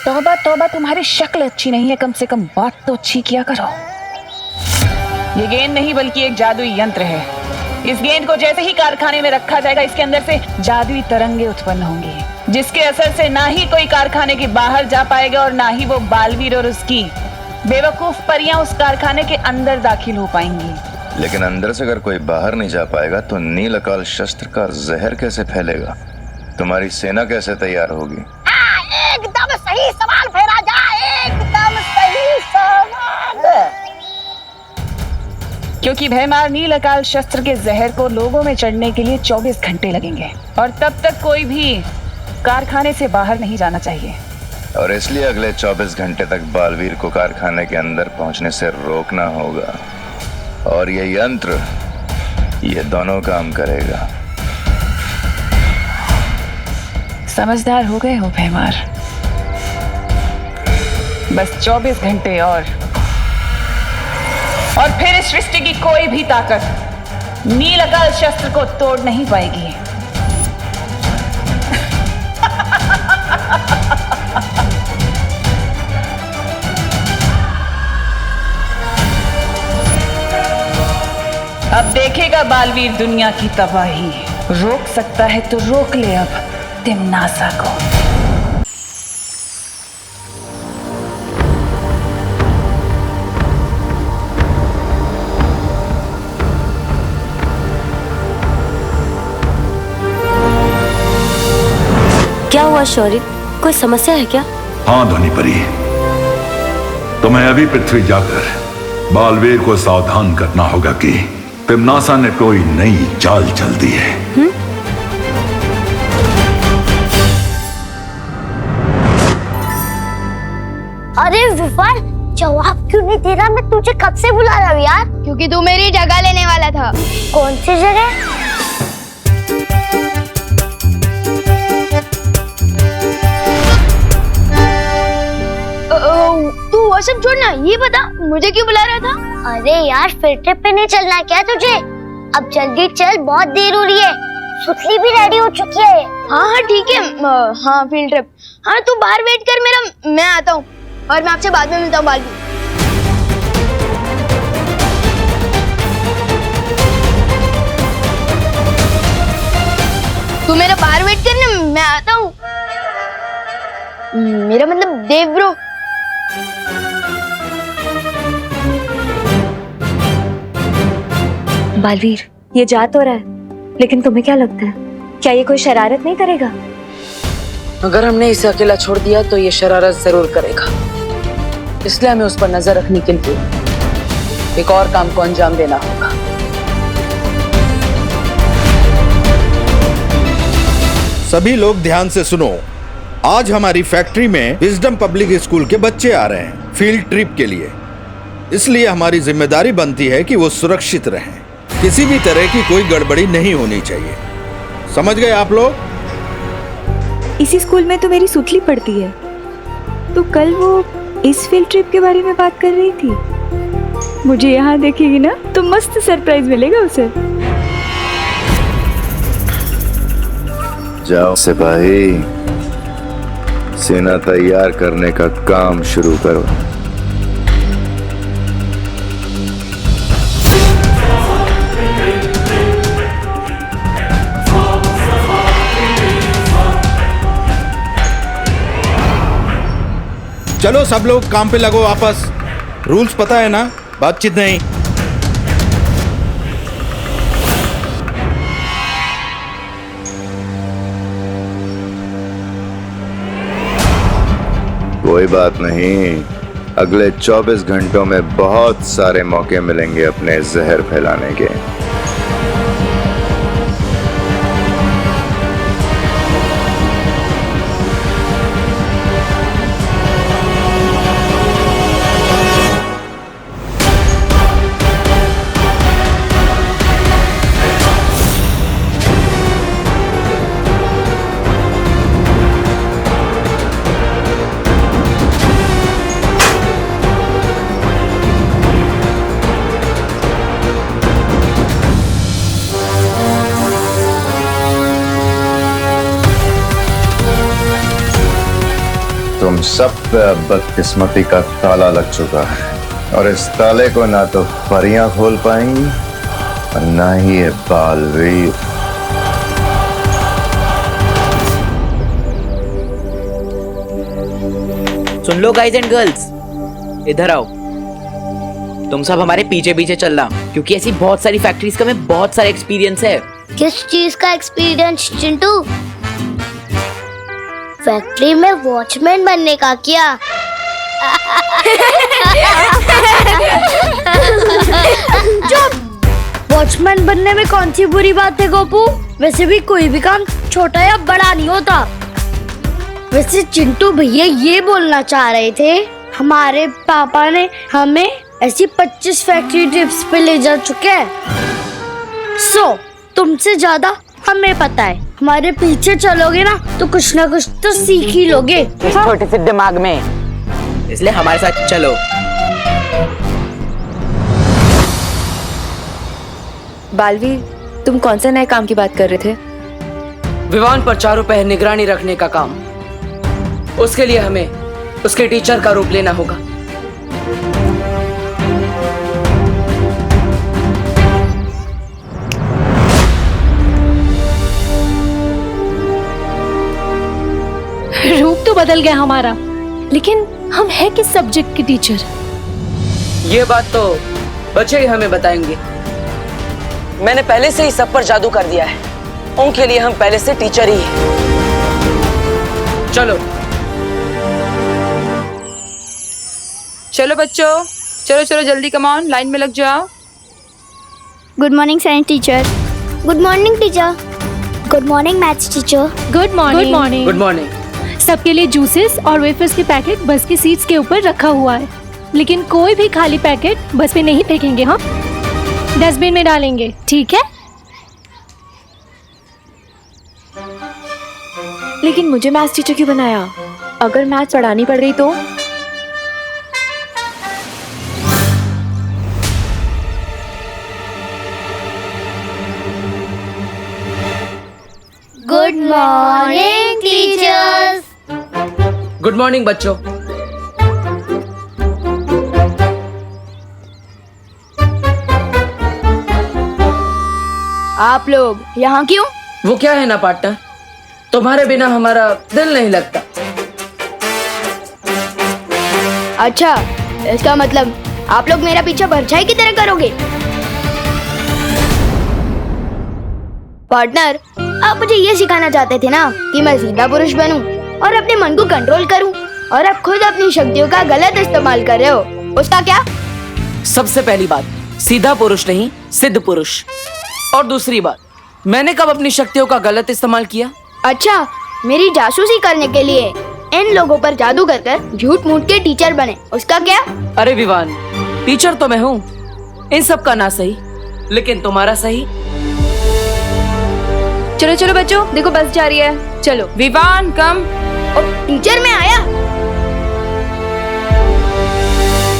तौबा तौबा, तुम्हारी शक्ल अच्छी नहीं है, कम से कम बात तो अच्छी किया करो। ये गेंद नहीं बल्कि एक जादुई यंत्र है। इस गेंद को जैसे ही कारखाने में रखा जाएगा, इसके अंदर से जादुई तरंगे उत्पन्न होंगी, जिसके असर से ना ही कोई कारखाने के बाहर जा पाएगा और ना ही वो बालवीर और उसकी बेवकूफ परियां उस कारखाने के अंदर दाखिल हो पाएंगी। लेकिन अंदर से अगर कोई बाहर नहीं जा पाएगा तो नील अकाल शस्त्र का जहर कैसे फैलेगा? तुम्हारी सेना कैसे तैयार होगी? एकदम सही सवाल फेरा जा, एकदम सही सवाल। क्योंकि भयमार नील अकाल शस्त्र के जहर को लोगों में चढ़ने के लिए 24 घंटे लगेंगे और तब तक कोई भी कारखाने से बाहर नहीं जाना चाहिए। और इसलिए अगले 24 घंटे तक बालवीर को कारखाने के अंदर पहुंचने से रोकना होगा। और ये यंत्र, ये दोनों काम करेगा। समझदार हो गए हो भयमार। बस 24 घंटे और फिर इस सृष्टि की कोई भी ताकत नील अकाल शस्त्र को तोड़ नहीं पाएगी। अब देखेगा बालवीर दुनिया की तबाही। रोक सकता है तो रोक ले अब तिम्नासा को। क्या हुआ शौर्य, कोई समस्या है क्या? हाँ ध्वनि परी, तुम्हें अभी पृथ्वी जाकर बालवीर को सावधान करना होगा कि तिम्नासा ने कोई नई चाल चल दी है। अरे विफर, जवाब क्यों नहीं दे रहा? मैं तुझे कब से बुला रहा हूँ यार। क्योंकि तू मेरी जगह लेने वाला था। कौन सी जगह? तू वो सब छोड़ना, ये बता मुझे क्यों बुला रहा था? अरे यार, फील्ड ट्रिप पे नहीं चलना क्या तुझे? अब जल्दी चल, बहुत देर हो रही है। सुतली भी रेडी हो चुकी है। हाँ हाँ ठीक है। हाँ फील्ड ट्रिप। हाँ तू बाहर वेट कर मेरा, मैं आता हूँ और मैं आपसे बाद में मिलता हूँ। बालवीर, तू मेरा बाहर वेट करना, मैं आता हूँ। मेरा मतलब देव ब्रो। बालवीर, ये जा तो रहा है, लेकिन तुम्हें क्या लगता है, क्या ये कोई शरारत नहीं करेगा? अगर हमने इसे अकेला छोड़ दिया तो ये शरारत जरूर करेगा, इसलिए हमें उस पर नजर रखने के लिए एक और काम को अंजाम देना होगा। सभी लोग ध्यान से सुनो। आज हमारी फैक्ट्री में विजडम पब्लिक स्कूल के बच्चे आ रहे हैं फील्ड ट्रिप के लिए, इसलिए हमारी जिम्मेदारी बनती है कि वो सुरक्षित रहें। किसी भी तरह की कोई गड़बड़ी नहीं होनी चाहिए, समझ गए आप लोग? इसी स्कूल में तो मेरी सुतली पढ़ती है, तो कल वो इस फील्ड ट्रिप के बारे में बात कर रही थी। मुझे यहाँ देखेगी ना तो मस्त सरप्राइज मिलेगा उसे। जाओ सिपाही, सेना तैयार करने का काम शुरू करो। चलो सब लोग काम पे लगो वापस। रूल्स पता है ना, बातचीत नहीं। कोई बात नहीं, अगले 24 घंटों में बहुत सारे मौके मिलेंगे अपने जहर फैलाने के। तुम सब पे अब बदकिस्मती का ताला लग चुका है और इस ताले को ना तो परियां खोल पाएंगी और ना ही ये बालवीर। सुन लो गाइज एंड गर्ल्स, इधर आओ। तुम सब हमारे पीछे पीछे चलना, क्योंकि ऐसी बहुत सारी फैक्ट्रीज का हमें बहुत सारा एक्सपीरियंस है। किस चीज का एक्सपीरियंस चिंटू? फैक्ट्री में वॉचमैन बनने का क्या? वॉचमैन बनने में कौन सी बुरी बात है गोपू? वैसे भी कोई भी काम छोटा या बड़ा नहीं होता। वैसे चिंटू भैया ये बोलना चाह रहे थे, हमारे पापा ने हमें ऐसी 25 फैक्ट्री ट्रिप्स पे ले जा चुके हैं। सो तुमसे ज्यादा हमें पता है। हमारे पीछे चलोगे ना तो कुछ ना कुछ तो सीख ही लोगे। इस छोटे से दिमाग में, इसलिए हमारे साथ चलो। बालवीर, तुम कौन सा नए काम की बात कर रहे थे? विवान पर चारों पहर निगरानी रखने का काम। उसके लिए हमें उसके टीचर का रूप लेना होगा। रूप तो बदल गया हमारा, लेकिन हम हैं किस सब्जेक्ट के टीचर? ये बात तो बच्चे ही हमें बताएंगे। मैंने पहले से ही सब पर जादू कर दिया है, उनके लिए हम पहले से टीचर ही हैं। चलो चलो बच्चों, चलो चलो जल्दी, कम ऑन, लाइन में लग जाओ। Good morning science teacher. Good morning teacher. Good morning maths teacher. Good morning. Good morning. सबके लिए जूसेस और वेफर्स के पैकेट बस की सीट्स के ऊपर रखा हुआ है, लेकिन कोई भी खाली पैकेट बस पे नहीं फेंकेंगे। हाँ, डस्टबिन में डालेंगे, ठीक है? लेकिन मुझे मैथ्स टीचर क्यों बनाया? अगर मैथ्स पढ़ानी पड़ गई तो? Good morning teachers. Good morning बच्चों। आप लोग यहाँ क्यों? वो क्या है ना पार्टनर, तुम्हारे बिना हमारा दिल नहीं लगता। अच्छा, इसका मतलब आप लोग मेरा पीछा परछाई की तरह करोगे? पार्टनर, आप मुझे ये सिखाना चाहते थे ना कि मैं सीधा पुरुष बनूं और अपने मन को कंट्रोल करूं, और अब खुद अपनी शक्तियों का गलत इस्तेमाल कर रहे हो। उसका क्या? सबसे पहली बात, सीधा पुरुष नहीं, सिद्ध पुरुष। और दूसरी बात, मैंने कब अपनी शक्तियों का गलत इस्तेमाल किया? अच्छा, मेरी जासूसी करने के लिए इन लोगों पर जादू कर झूठ मूठ के टीचर बने, उसका क्या? अरे विवान, टीचर तो मैं हूँ, इन सब का ना सही, लेकिन तुम्हारा सही। चलो चलो बच्चों, देखो बस जा रही है, चलो। विवान कम। टीचर में आया।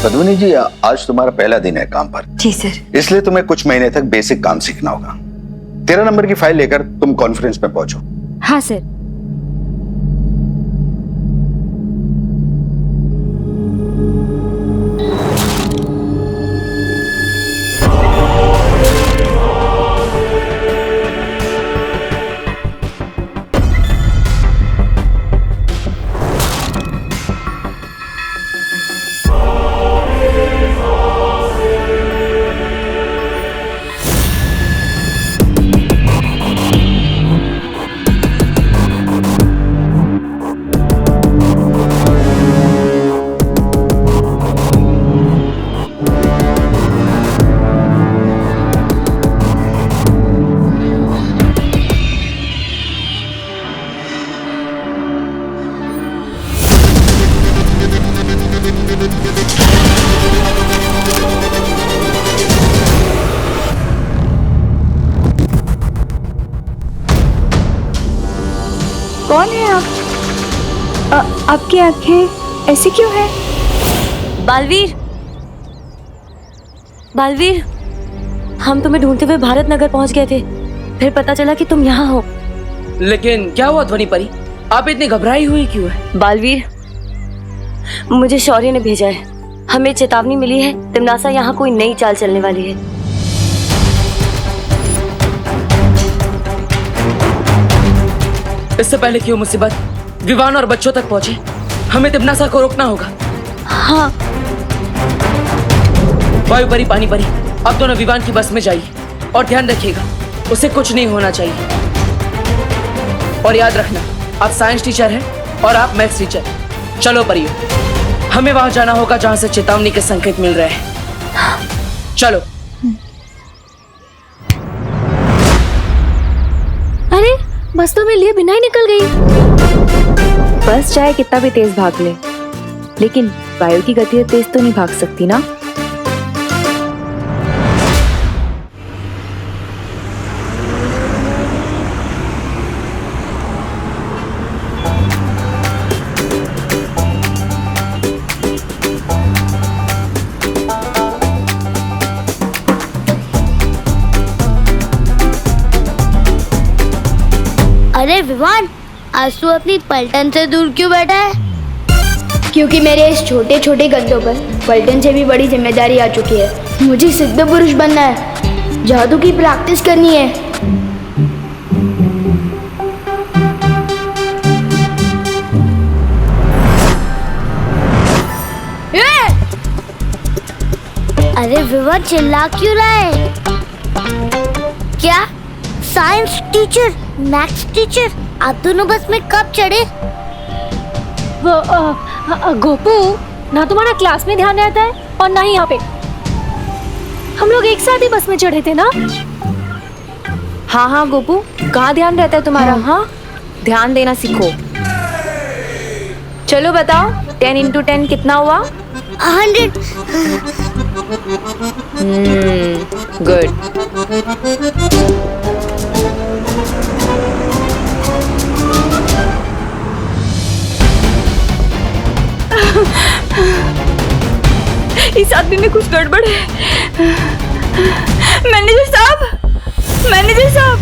पद्मिनी जी, आज तुम्हारा पहला दिन है काम पर। जी सर। इसलिए तुम्हें कुछ महीने तक बेसिक काम सीखना होगा। 13 नंबर की फाइल लेकर तुम कॉन्फ्रेंस में पहुंचो। हाँ सर। कौन है आप? आपकी आंखें ऐसी क्यों है? बालवीर, बालवीर, हम तुम्हें ढूंढते हुए भारत नगर पहुंच गए थे, फिर पता चला कि तुम यहाँ हो। लेकिन क्या हुआ ध्वनि परी, आप इतनी घबराई हुई क्यों है? बालवीर, मुझे शौर्य ने भेजा है, हमें चेतावनी मिली है तिमनासा यहाँ कोई नई चाल चलने वाली है। इससे पहले कि वो मुसीबत विवान और बच्चों तक पहुंचे, हमें तिमनासा को रोकना होगा। हाँ। वायु परी, पानी परी, अब दोनों विवान की बस में जाइए और ध्यान रखिएगा उसे कुछ नहीं होना चाहिए। और याद रखना, आप साइंस टीचर हैं और आप मैथ्स टीचर। चलो परियो, हमें वहां जाना होगा जहां से चेतावनी के संकेत मिल रहे हैं। चलो। अरे बस तो मेरे लिए बिना ही निकल गई। बस चाहे कितना भी तेज भाग ले, लेकिन वायु की गति तेज तो नहीं भाग सकती ना। अरे विवान, आज तू अपनी पलटन से दूर क्यों बैठा है? क्योंकि मेरे इस छोटे छोटे कंधों पर पलटन से भी बड़ी जिम्मेदारी आ चुकी है। मुझे सिद्ध पुरुष बनना है, जादू की प्रैक्टिस करनी है। अरे विवान, चिल्ला क्यों रहा है? क्या साइंस टीचर, मैथ्स टीचर, आप दोनों बस में कब चढ़े? गोपू, ना तुम्हारा क्लास में ध्यान रहता है और ना ही यहाँ पे। हम लोग एक साथ ही बस में चढ़े थे ना? हाँ हाँ गोपू, कहाँ ध्यान रहता है तुम्हारा? हाँ, ध्यान देना सीखो। चलो बताओ, 10 into 10 कितना हुआ? 100। गुड। इस आदमी में कुछ गड़बड़ है। मैनेजर साहब, मैनेजर साहब।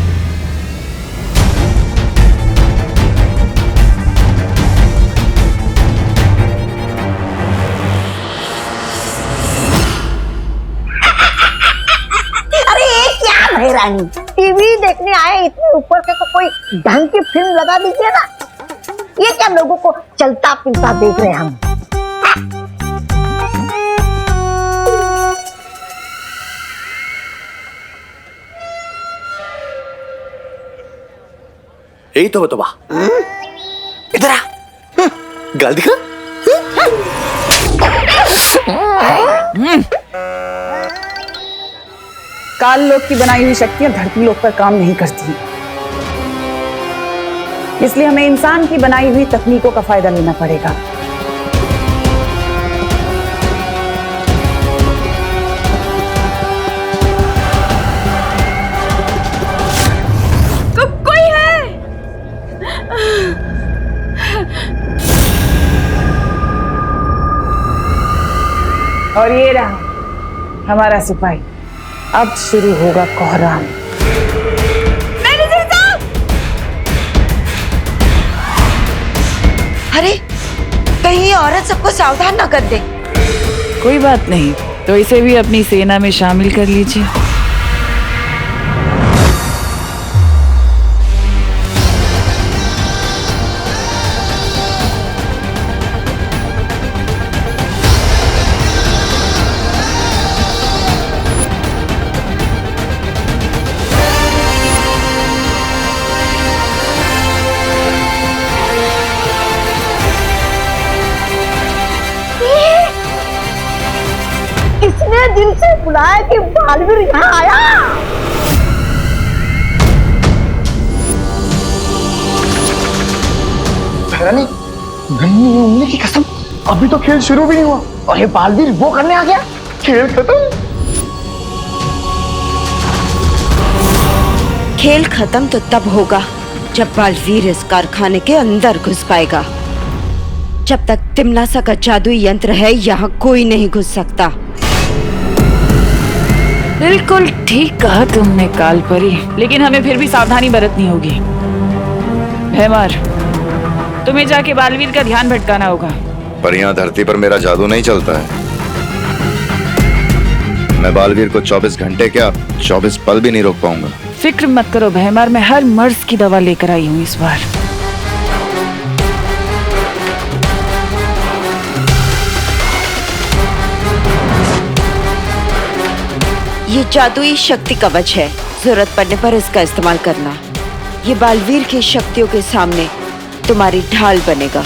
अरे ये क्या है रानी, टीवी देखने आए इतने ऊपर से, तो कोई ढंग की फिल्म लगा दीजिए ना। ये क्या लोगों को चलता फिरता देख रहे हैं हम। यही तो बतवा, इधर आ, गाल दिखा। काल लोक की बनाई हुई शक्तियां धरती लोक पर काम नहीं करती, इसलिए हमें इंसान की बनाई हुई तकनीकों का फायदा लेना पड़ेगा। कोई है? और ये रहा हमारा सिपाही। अब शुरू होगा कोहराम। अरे कहीं ये औरत सबको सावधान ना कर दे। कोई बात नहीं, तो इसे भी अपनी सेना में शामिल कर लीजिए। किसने दिल से बुलाया कि बालवीर यहाँ आया? रानी, नन्ही उंगली की कसम, अभी तो खेल शुरू भी नहीं हुआ और ये बालवीर वो करने आ गया। खेल खत्म। खेल खत्म तो तब होगा जब बालवीर इस कारखाने के अंदर घुस पाएगा। जब तक तिमनासा का जादुई यंत्र है यहाँ कोई नहीं घुस सकता। बिल्कुल ठीक कहा तुमने कालपरी, लेकिन हमें फिर भी सावधानी बरतनी होगी। भैमार, तुम्हें जाके बालवीर का ध्यान भटकाना होगा। पर यहाँ धरती पर मेरा जादू नहीं चलता है। मैं बालवीर को 24 घंटे क्या 24 पल भी नहीं रोक पाऊंगा। फिक्र मत करो भैमार, मैं हर मर्ज की दवा लेकर आई हूँ इस बार। ये जादुई शक्ति कवच है, जरूरत पड़ने पर इसका इस्तेमाल करना। ये बालवीर की शक्तियों के सामने तुम्हारी ढाल बनेगा।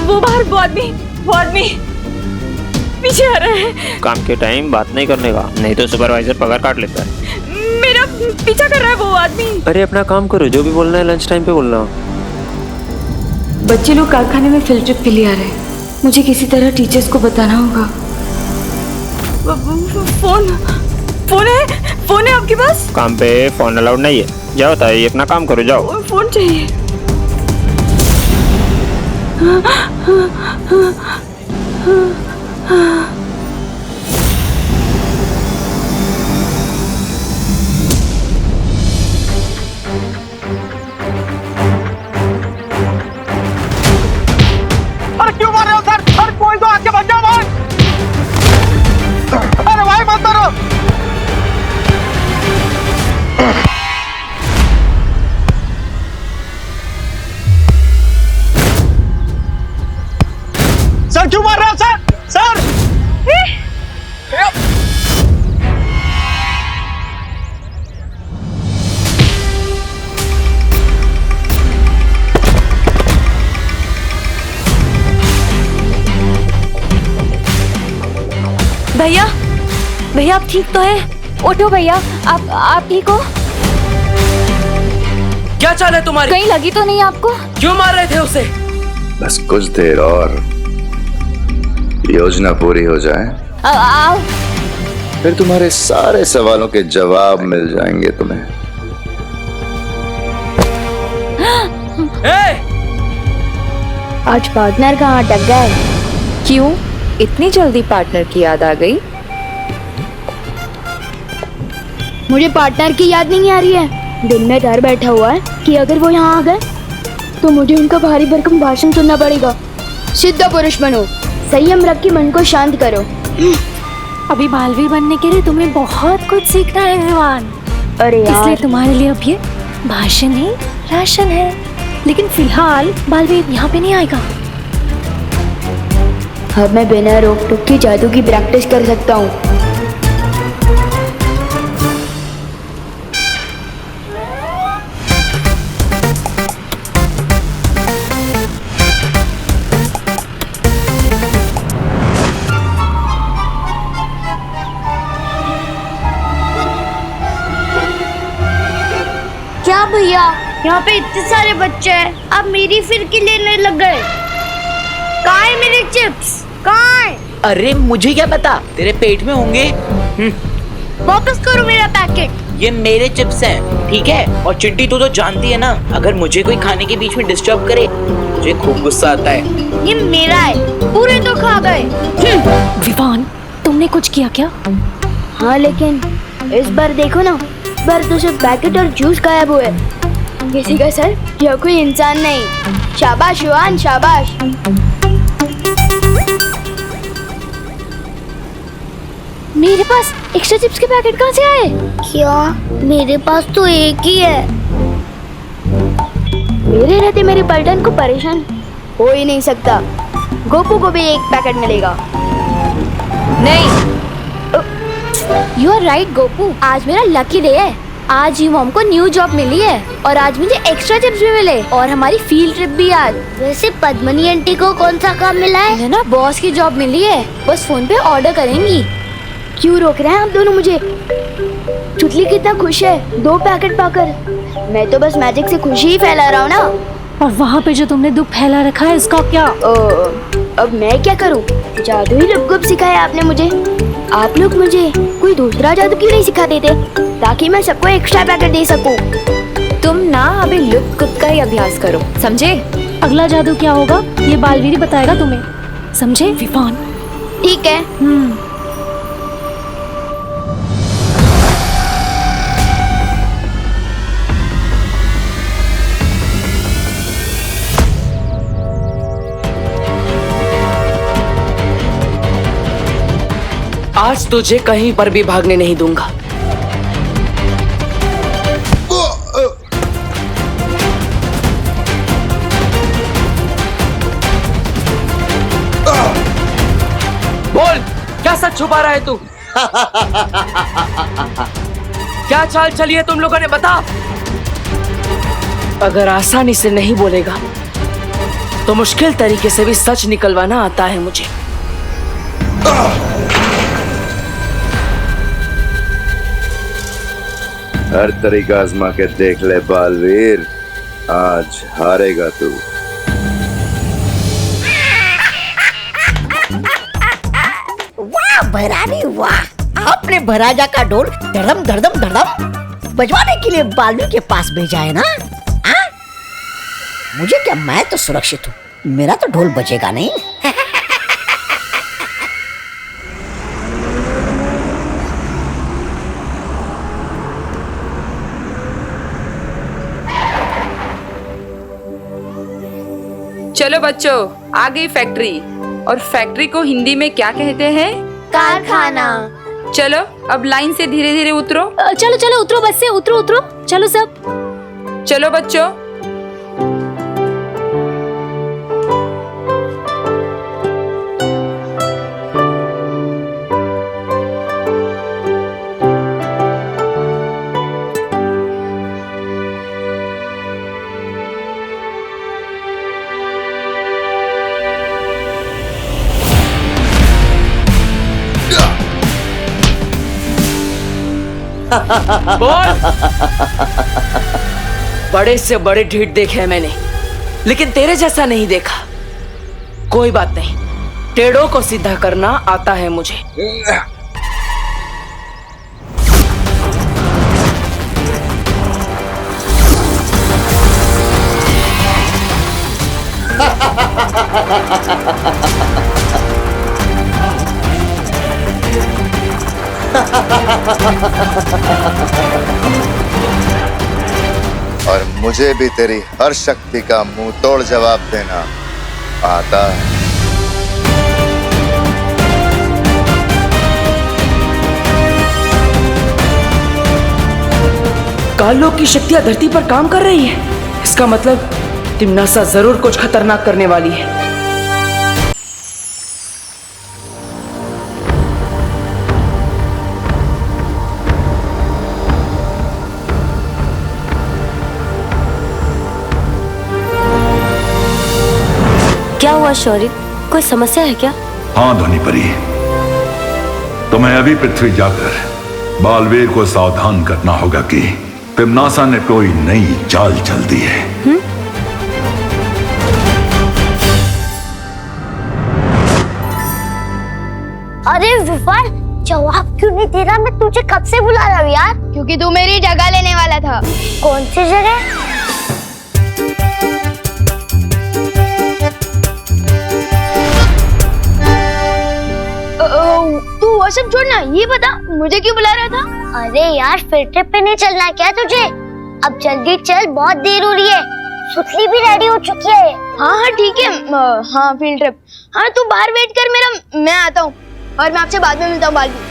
वो बाहर वो आदमी पीछे आ रहे हैं। काम के टाइम बात नहीं करने का, नहीं तो सुपरवाइजर पगार काट लेता है। मेरा पीछा कर रहा है वो आदमी। अरे अपना काम करो, जो भी बोलना है लंच टाइम पे बोलना। बच्चे लोग कारखाने में फील्ड ट्रिप के लिए आ रहे हैं। मुझे किसी तरह टीचर्स को बताना होगा। फोन है आपके पास? काम पे फोन अलाउड नहीं है। जाओ ताई, अपना काम करो, जाओ। फोन चाहिए। अरे क्यों मार रहे हो सर? अरे कोई तो आके बच जाओ भाई। अरे भाई मत मारो। सर क्यों मार रहे हो सर? सर भैया आप ठीक तो हैं? उठो भैया, आप ठीक हो? क्या चाल है तुम्हारी? कहीं लगी तो नहीं आपको? क्यों मार रहे थे उसे? बस कुछ देर और योजना पूरी हो जाए, आओ। फिर तुम्हारे सारे सवालों के जवाब मिल जाएंगे तुम्हें। आज पार्टनर कहाँ अटक गए? क्यों इतनी जल्दी पार्टनर की याद आ गई? मुझे पार्टनर की याद नहीं आ रही है। दिन में डर बैठा हुआ है कि अगर वो यहाँ आ गए तो मुझे उनका भारी भरकम भाषण सुनना पड़ेगा। सिद्ध पुरुष बनो, संयम रख के मन को शांत करो। अभी बालवीर बनने के लिए तुम्हें बहुत कुछ सीखना है विवान। अरे यार, इसलिए तुम्हारे लिए अब ये भाषण ही राशन है। लेकिन फिलहाल बालवीर यहाँ पे नहीं आएगा। अब मैं बिना रोक टोक की जादू की प्रैक्टिस कर सकता हूँ। क्या भैया, यहाँ पे इतने सारे बच्चे हैं, आप मेरी फिरकी लेने लग गए। कहाँ है मेरे चिप्स? कहाँ है? अरे मुझे क्या पता, तेरे पेट में होंगे। वापस करो मेरा पैकेट। ये मेरे चिप्स हैं, ठीक है? और चिंटी तू तो जानती है ना, अगर मुझे कोई खाने के बीच में डिस्टर्ब करे मुझे खूब गुस्सा आता है। ये मेरा है, पूरे तो खा गए। विवान, तुमने कुछ किया क्या? हाँ लेकिन इस बार देखो ना, इस बार तो सिर्फ पैकेट और जूस गायब हुए। किसी का सर, यह कोई इंसान नहीं। शाबाश विवान, शाबाश। मेरे पास एक्स्ट्रा चिप्स के पैकेट कहाँ से आए? क्या? मेरे पास तो एक ही है। मेरे रहते मेरे पलटन को परेशान हो ही नहीं सकता। गोपू को भी एक पैकेट मिलेगा। नहीं, यू आर राइट गोपू, आज मेरा लकी डे है। आज ही मॉम को न्यू जॉब मिली है और आज मुझे एक्स्ट्रा चिप्स भी मिले और हमारी फील्ड ट्रिप भी आज। वैसे पद्मनी आंटी को कौन सा काम मिला है? ना बॉस की जॉब मिली है, बस फोन पे ऑर्डर करेंगी। क्यों रोक रहे हैं आप दोनों मुझे? चुटली कितना खुश है 2 पैकेट पाकर। मैं तो बस मैजिक से खुशी ही फैला रहा हूँ ना। और वहाँ पे जो तुमने दुख फैला रखा है इसका क्या? अब मैं क्या करूँ? जादू ही लुप-गुप सिखाया आपने मुझे। आप लोग मुझे कोई दूसरा जादू क्यों नहीं सिखा देते ताकि मैं सबको एक्स्ट्रा पैकेट दे सकूँ? तुम ना अभी लुप-गुप का ही अभ्यास करो, समझे? अगला जादू क्या होगा ये बालवीर बताएगा तुम्हें, समझे विवान? ठीक है। आज तुझे कहीं पर भी भागने नहीं दूंगा। बोल, क्या सच छुपा रहा है तू? क्या चाल चली है तुम लोगों ने, बता। अगर आसानी से नहीं बोलेगा तो मुश्किल तरीके से भी सच निकलवाना आता है मुझे। हर तरीका आजमा के देख ले बालवीर, आज हारेगा तू। वाह भैरानी वाह, आपने भराजा का ढोल धड़म धड़म धड़म बजवाने के लिए बालवीर के पास भेजा है ना? हाँ? मुझे क्या, मैं तो सुरक्षित हूँ, मेरा तो ढोल बजेगा नहीं। चलो बच्चों, आ गई फैक्ट्री। और फैक्ट्री को हिंदी में क्या कहते हैं? कारखाना। चलो अब लाइन से धीरे धीरे उतरो। चलो चलो उतरो, बस से उतरो उतरो, चलो सब। चलो बच्चों। बड़े से बड़े ढीठ देखे हैं मैंने, लेकिन तेरे जैसा नहीं देखा। कोई बात नहीं, टेढ़ों को सीधा करना आता है मुझे। और मुझे भी तेरी हर शक्ति का मुंह तोड़ जवाब देना आता है। काललोक की शक्तियां धरती पर काम कर रही है। इसका मतलब तिम्नासा जरूर कुछ खतरनाक करने वाली है। क्या हुआ शौर्य, कोई समस्या है क्या? हाँ ध्वनि परी, तुम्हें अभी पृथ्वी जाकर बालवीर को सावधान करना होगा कि तिम्नासा ने कोई नई चाल चल दी है। अरे विफर, जवाब क्यों नहीं दे रहा? मैं तुझे कब से बुला रहा हूँ यार। क्योंकि तू मेरी जगह लेने वाला था। कौन सी जगह? तू वो सब छोड़ना, ये बता मुझे क्यों बुला रहा था? अरे यार, फील्ड ट्रिप पे नहीं चलना क्या तुझे? अब जल्दी चल, बहुत देर हो रही है। सुतली भी रेडी हो चुकी है। हाँ हाँ ठीक है। हाँ फील्ड ट्रिप। हाँ तू बाहर वेट कर मेरा, मैं आता हूँ और मैं आपसे बाद में मिलता हूँ बालवीर।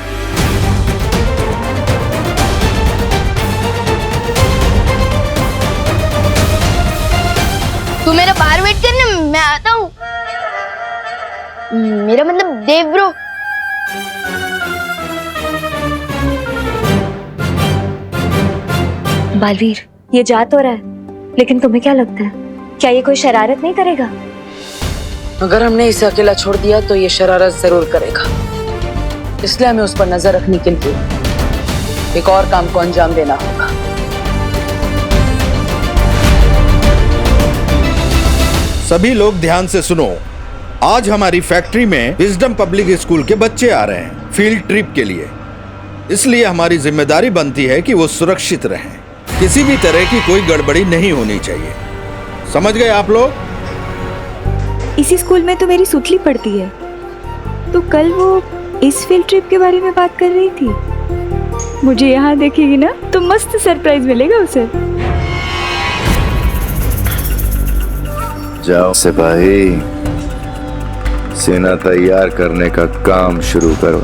तू मेरा बाहर वेट करने, मैं आता हूँ। मेरा मतलब देव ब्रो। बालवीर, ये जा तो रहा है, लेकिन तुम्हें क्या लगता है, क्या ये कोई शरारत नहीं करेगा? अगर हमने इसे अकेला छोड़ दिया तो ये शरारत जरूर करेगा, इसलिए हमें उस पर नजर रखने के लिए एक और काम को अंजाम देना होगा। सभी लोग ध्यान से सुनो। आज हमारी फैक्ट्री में विजडम पब्लिक स्कूल के बच्चे आ रहे हैं फील्ड ट्रिप के लिए। इसलिए हमारी जिम्मेदारी बनती है कि वो सुरक्षित रहें। किसी भी तरह की कोई गड़बड़ी नहीं होनी चाहिए। समझ गए आप लोग? इसी स्कूल में तो मेरी सुतली पढ़ती है, तो कल वो इस फील्ड ट्रिप के बारे में बात कर रही थी। मुझे यहाँ देखेगी ना तो मस्त सरप्राइज मिलेगा उसे। जाओ सिपाही, सेना तैयार करने का काम शुरू करो।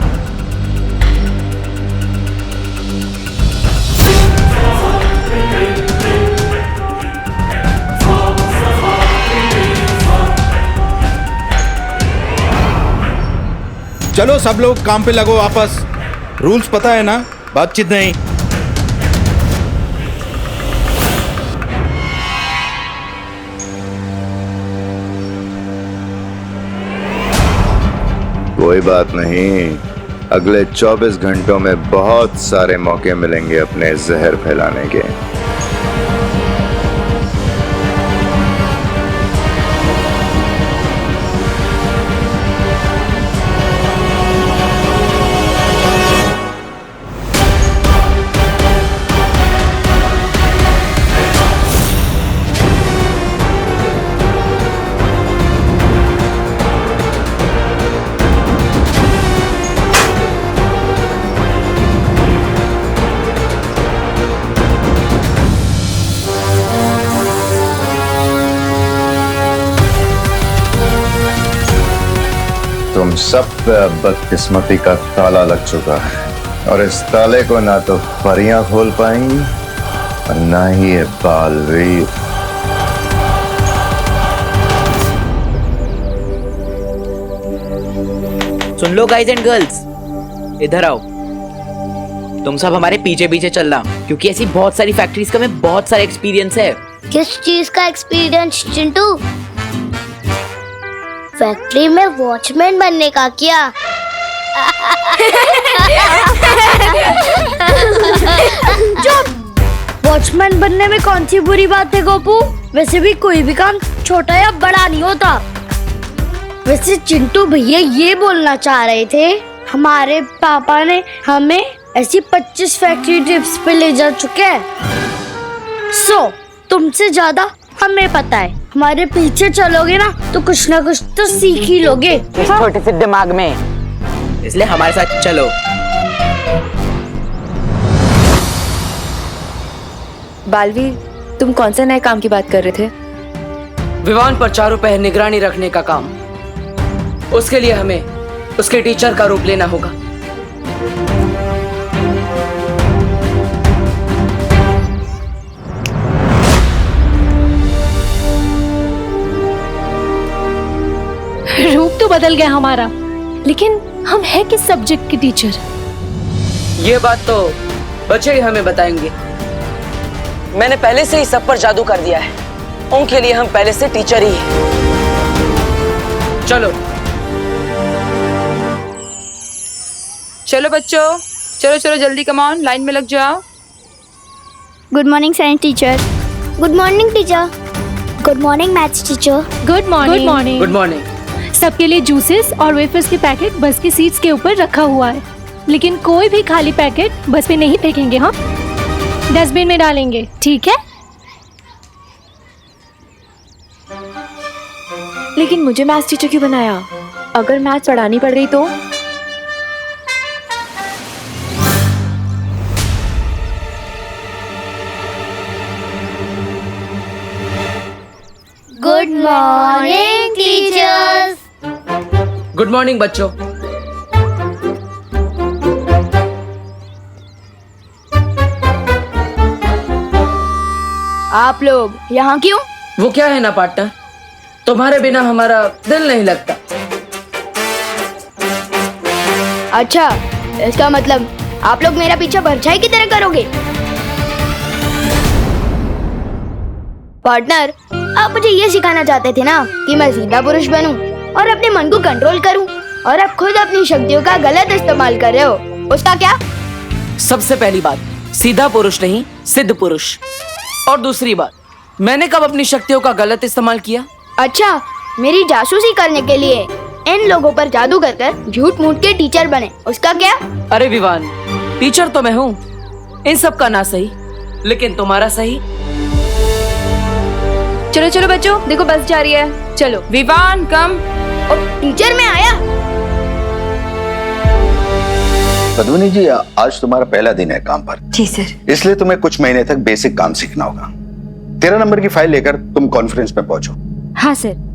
चलो सब लोग काम पे लगो वापस। रूल्स पता है ना, बातचीत नहीं। कोई बात नहीं, अगले 24 घंटों में बहुत सारे मौके मिलेंगे अपने जहर फैलाने के। तुम सब पे अब बदकिस्मती का ताला लग चुका है और इस ताले को ना तो परियां खोल पाएंगी और ना ही ये बालवीर। सुन लो गाइज एंड गर्ल्स, इधर आओ। तुम सब हमारे पीछे पीछे चलना, क्योंकि ऐसी बहुत सारी फैक्ट्रीज का हमें बहुत सारा एक्सपीरियंस है। किस चीज का एक्सपीरियंस चिंटू? फैक्ट्री में वॉचमैन बनने का क्या? वॉचमैन बनने में कौन सी बुरी बात है गोपू? वैसे भी कोई भी काम छोटा या बड़ा नहीं होता। वैसे चिंटू भैया ये बोलना चाह रहे थे, हमारे पापा ने हमें ऐसी 25 फैक्ट्री ट्रिप्स पे ले जा चुके हैं। तुमसे ज्यादा हमें पता है। हमारे पीछे चलोगे ना तो कुछ ना कुछ तो सीख ही लोगे। छोटे से दिमाग में, इसलिए हमारे साथ चलो। बालवीर, तुम कौन से नए काम की बात कर रहे थे? विवान पर चारों पहर निगरानी रखने का काम। उसके लिए हमें उसके टीचर का रूप लेना होगा। रूप तो बदल गया हमारा, लेकिन हम हैं किस सब्जेक्ट के टीचर? ये बात तो बच्चे ही हमें बताएंगे। मैंने पहले से ही सब पर जादू कर दिया है, उनके लिए हम पहले से टीचर ही हैं। चलो चलो बच्चों, चलो चलो जल्दी, कम ऑन, लाइन में लग जाओ। Good morning science teacher. Good morning teacher. Good morning maths teacher. Good morning. Good morning. Good morning. सबके लिए जूसेस और वेफर्स के पैकेट बस की सीट्स के ऊपर रखा हुआ है, लेकिन कोई भी खाली पैकेट बस पे नहीं फेंकेंगे। हाँ, डस्टबिन में डालेंगे, ठीक है? लेकिन मुझे मैथ्स टीचर क्यों बनाया? अगर मैथ्स पढ़ानी पड़ गई तो? Good morning teachers. Good morning बच्चों। आप लोग यहाँ क्यों? वो क्या है ना पार्टनर, तुम्हारे बिना हमारा दिल नहीं लगता। अच्छा, इसका मतलब आप लोग मेरा पीछा परछाई की तरह करोगे? पार्टनर, आप मुझे ये सिखाना चाहते थे ना कि मैं सीधा पुरुष बनूं और अपने मन को कंट्रोल करूं, और आप खुद अपनी शक्तियों का गलत इस्तेमाल कर रहे हो। उसका क्या? सबसे पहली बात, सीधा पुरुष नहीं, सिद्ध पुरुष। और दूसरी बात, मैंने कब अपनी शक्तियों का गलत इस्तेमाल किया? अच्छा, मेरी जासूसी करने के लिए इन लोगों पर जादू कर झूठ मूठ के टीचर बने, उसका क्या? अरे विवान, टीचर तो मैं हूँ, इन सब का ना सही, लेकिन तुम्हारा सही। चलो चलो बच्चों, देखो बस जा रही है, चलो। विवान कम। टीचर मैं आया। पद्मिनी जी, आज तुम्हारा पहला दिन है काम पर। जी सर। इसलिए तुम्हें कुछ महीने तक बेसिक काम सीखना होगा। 13 नंबर की फाइल लेकर तुम कॉन्फ्रेंस में पहुंचो। हाँ सर।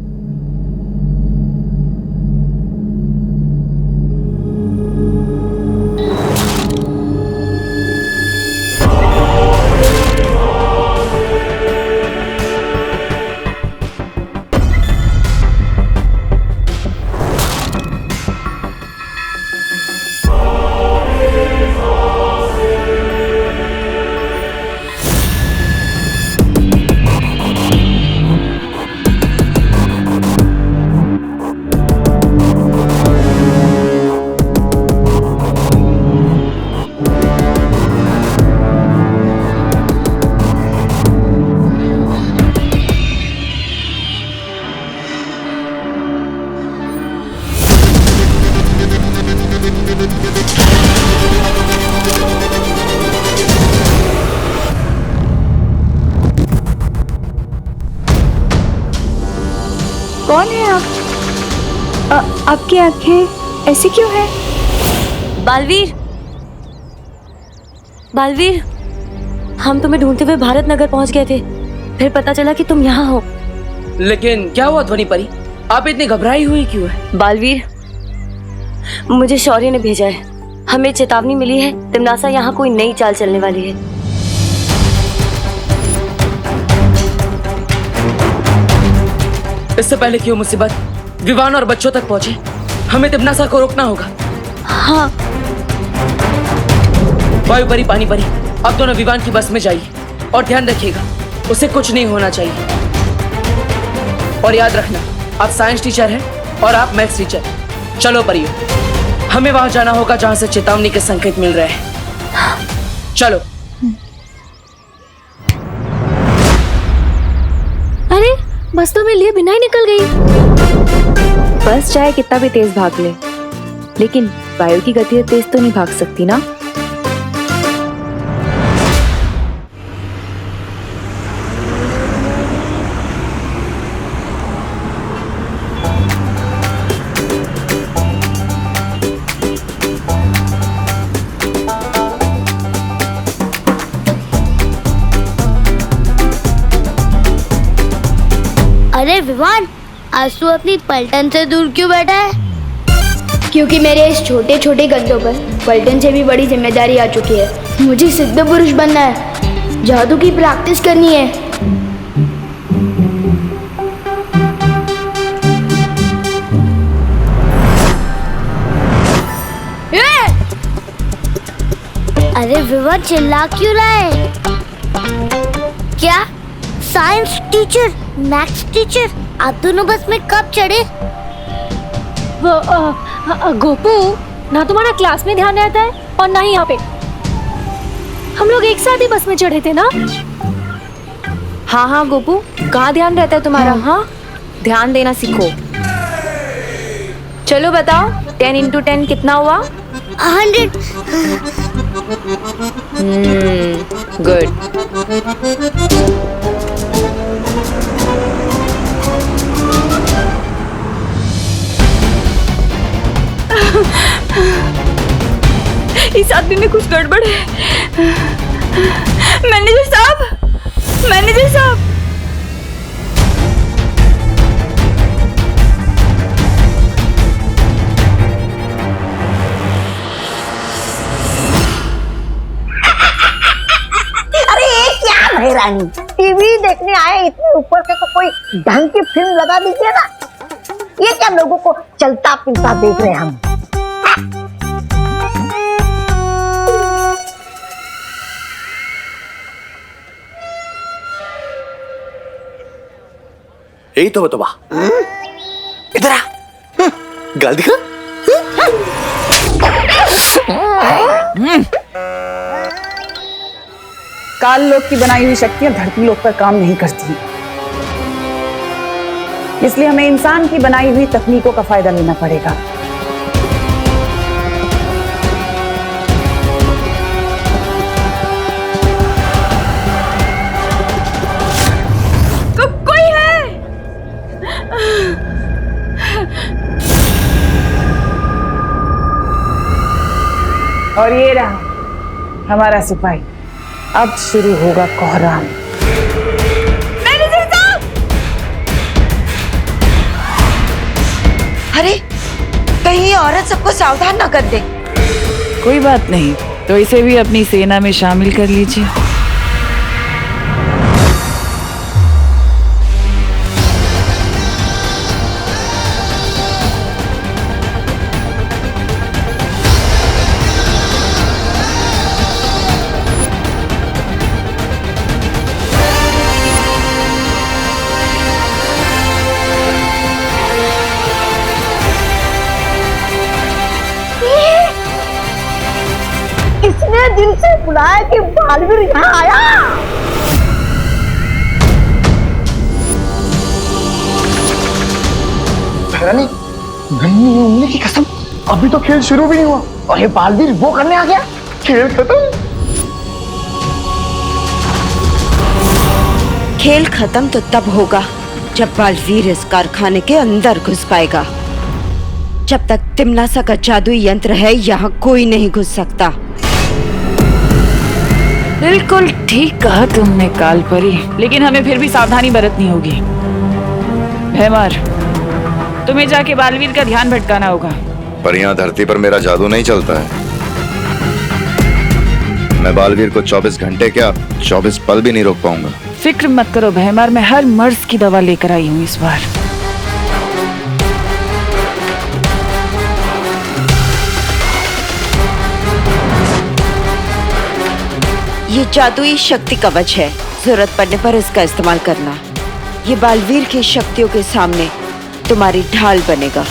कौन है आप? आपकी आंखें ऐसी क्यों है? बालवीर, बालवीर, हम तुम्हें ढूंढते हुए भारत नगर पहुंच गए थे, फिर पता चला कि तुम यहाँ हो। लेकिन क्या हुआ ध्वनि परी, आप इतनी घबराई हुई क्यों है? बालवीर, मुझे शौर्य ने भेजा है, हमें चेतावनी मिली है, तिमनासा यहाँ कोई नई चाल चलने वाली है। इससे पहले क्यों मुसीबत विवान और बच्चों तक पहुंचे, हमें तिमनासा को रोकना होगा। हाँ। वायु परी, पानी परी, आप दोनों विवान की बस में जाइए और ध्यान रखिएगा, उसे कुछ नहीं होना चाहिए। और याद रखना, आप साइंस टीचर हैं और आप मैथ्स टीचर। चलो परियो, हमें वहां जाना होगा जहां से चेतावनी के संकेत मिल रहे हैं। चलो। अरे बस तो मैं लिए बिना ही निकल गई। बस चाहे कितना भी तेज भाग ले, लेकिन वायु की गति तेज तो नहीं भाग सकती ना। अरे विवान, आज तू अपनी पलटन से दूर क्यों बैठा है? क्योंकि मेरे इस छोटे छोटे कंधों पर पलटन से भी बड़ी जिम्मेदारी आ चुकी है। मुझे सिद्ध पुरुष बनना है, जादू की प्रैक्टिस करनी है। अरे विवान, चिल्ला क्यों रहा है? क्या साइंस टीचर, मैथ्स टीचर, आप दोनों बस में कब चढ़े? गोपू, ना तुम्हारा क्लास में ध्यान रहता है और ना ही यहाँ पे। हम लोग एक साथ ही बस में चढ़े थे ना? हाँ हाँ गोपू, कहाँ ध्यान रहता है तुम्हारा? हाँ, ध्यान देना सीखो। चलो बताओ, 10 into 10 कितना हुआ? 100। गुड। इस आदमी में कुछ गड़बड़ है। मैनेजर साहब, मैनेजर साहब। अरे ये क्या भैरानी, टीवी देखने आए, इतने ऊपर से तो कोई ढंग की फिल्म लगा दीजिए ना। ये क्या लोगों को चलता फिरता देख रहे हैं हम। यही तो बतवा, इधर आ, गाल दिखा। काल लोक की बनाई हुई शक्तियां धरती लोक पर काम नहीं करती, इसलिए हमें इंसान की बनाई हुई तकनीकों का फायदा लेना पड़ेगा। कोई है? और ये रहा हमारा सिपाही। अब शुरू होगा कोहराम। मैनेजर साहब! अरे कहीं ये औरत सबको सावधान ना कर दे। कोई बात नहीं, तो इसे भी अपनी सेना में शामिल कर लीजिए। किसने दिल से बुलाया कि बालवीर यहाँ आया? भैरानी, नन्ही उंगली की कसम, अभी तो खेल शुरू भी नहीं हुआ और ये बालवीर वो करने आ गया। खेल खत्म। खेल खत्म तो तब होगा जब बालवीर इस कारखाने के अंदर घुस पाएगा। जब तक तिमनासा का जादुई यंत्र है, यहाँ कोई नहीं घुस सकता। बिल्कुल ठीक कहा तुमने कालपरी, लेकिन हमें फिर भी सावधानी बरतनी होगी। भैमार, तुम्हें जाके बालवीर का ध्यान भटकाना होगा। पर यहाँ धरती पर मेरा जादू नहीं चलता है। मैं बालवीर को 24 घंटे क्या 24 पल भी नहीं रोक पाऊंगा। फिक्र मत करो भैमार, मैं हर मर्ज की दवा लेकर आई हूँ इस बार। ये जादुई शक्ति कवच है, जरूरत पड़ने पर इसका इस्तेमाल करना। ये बालवीर की शक्तियों के सामने तुम्हारी ढाल बनेगा।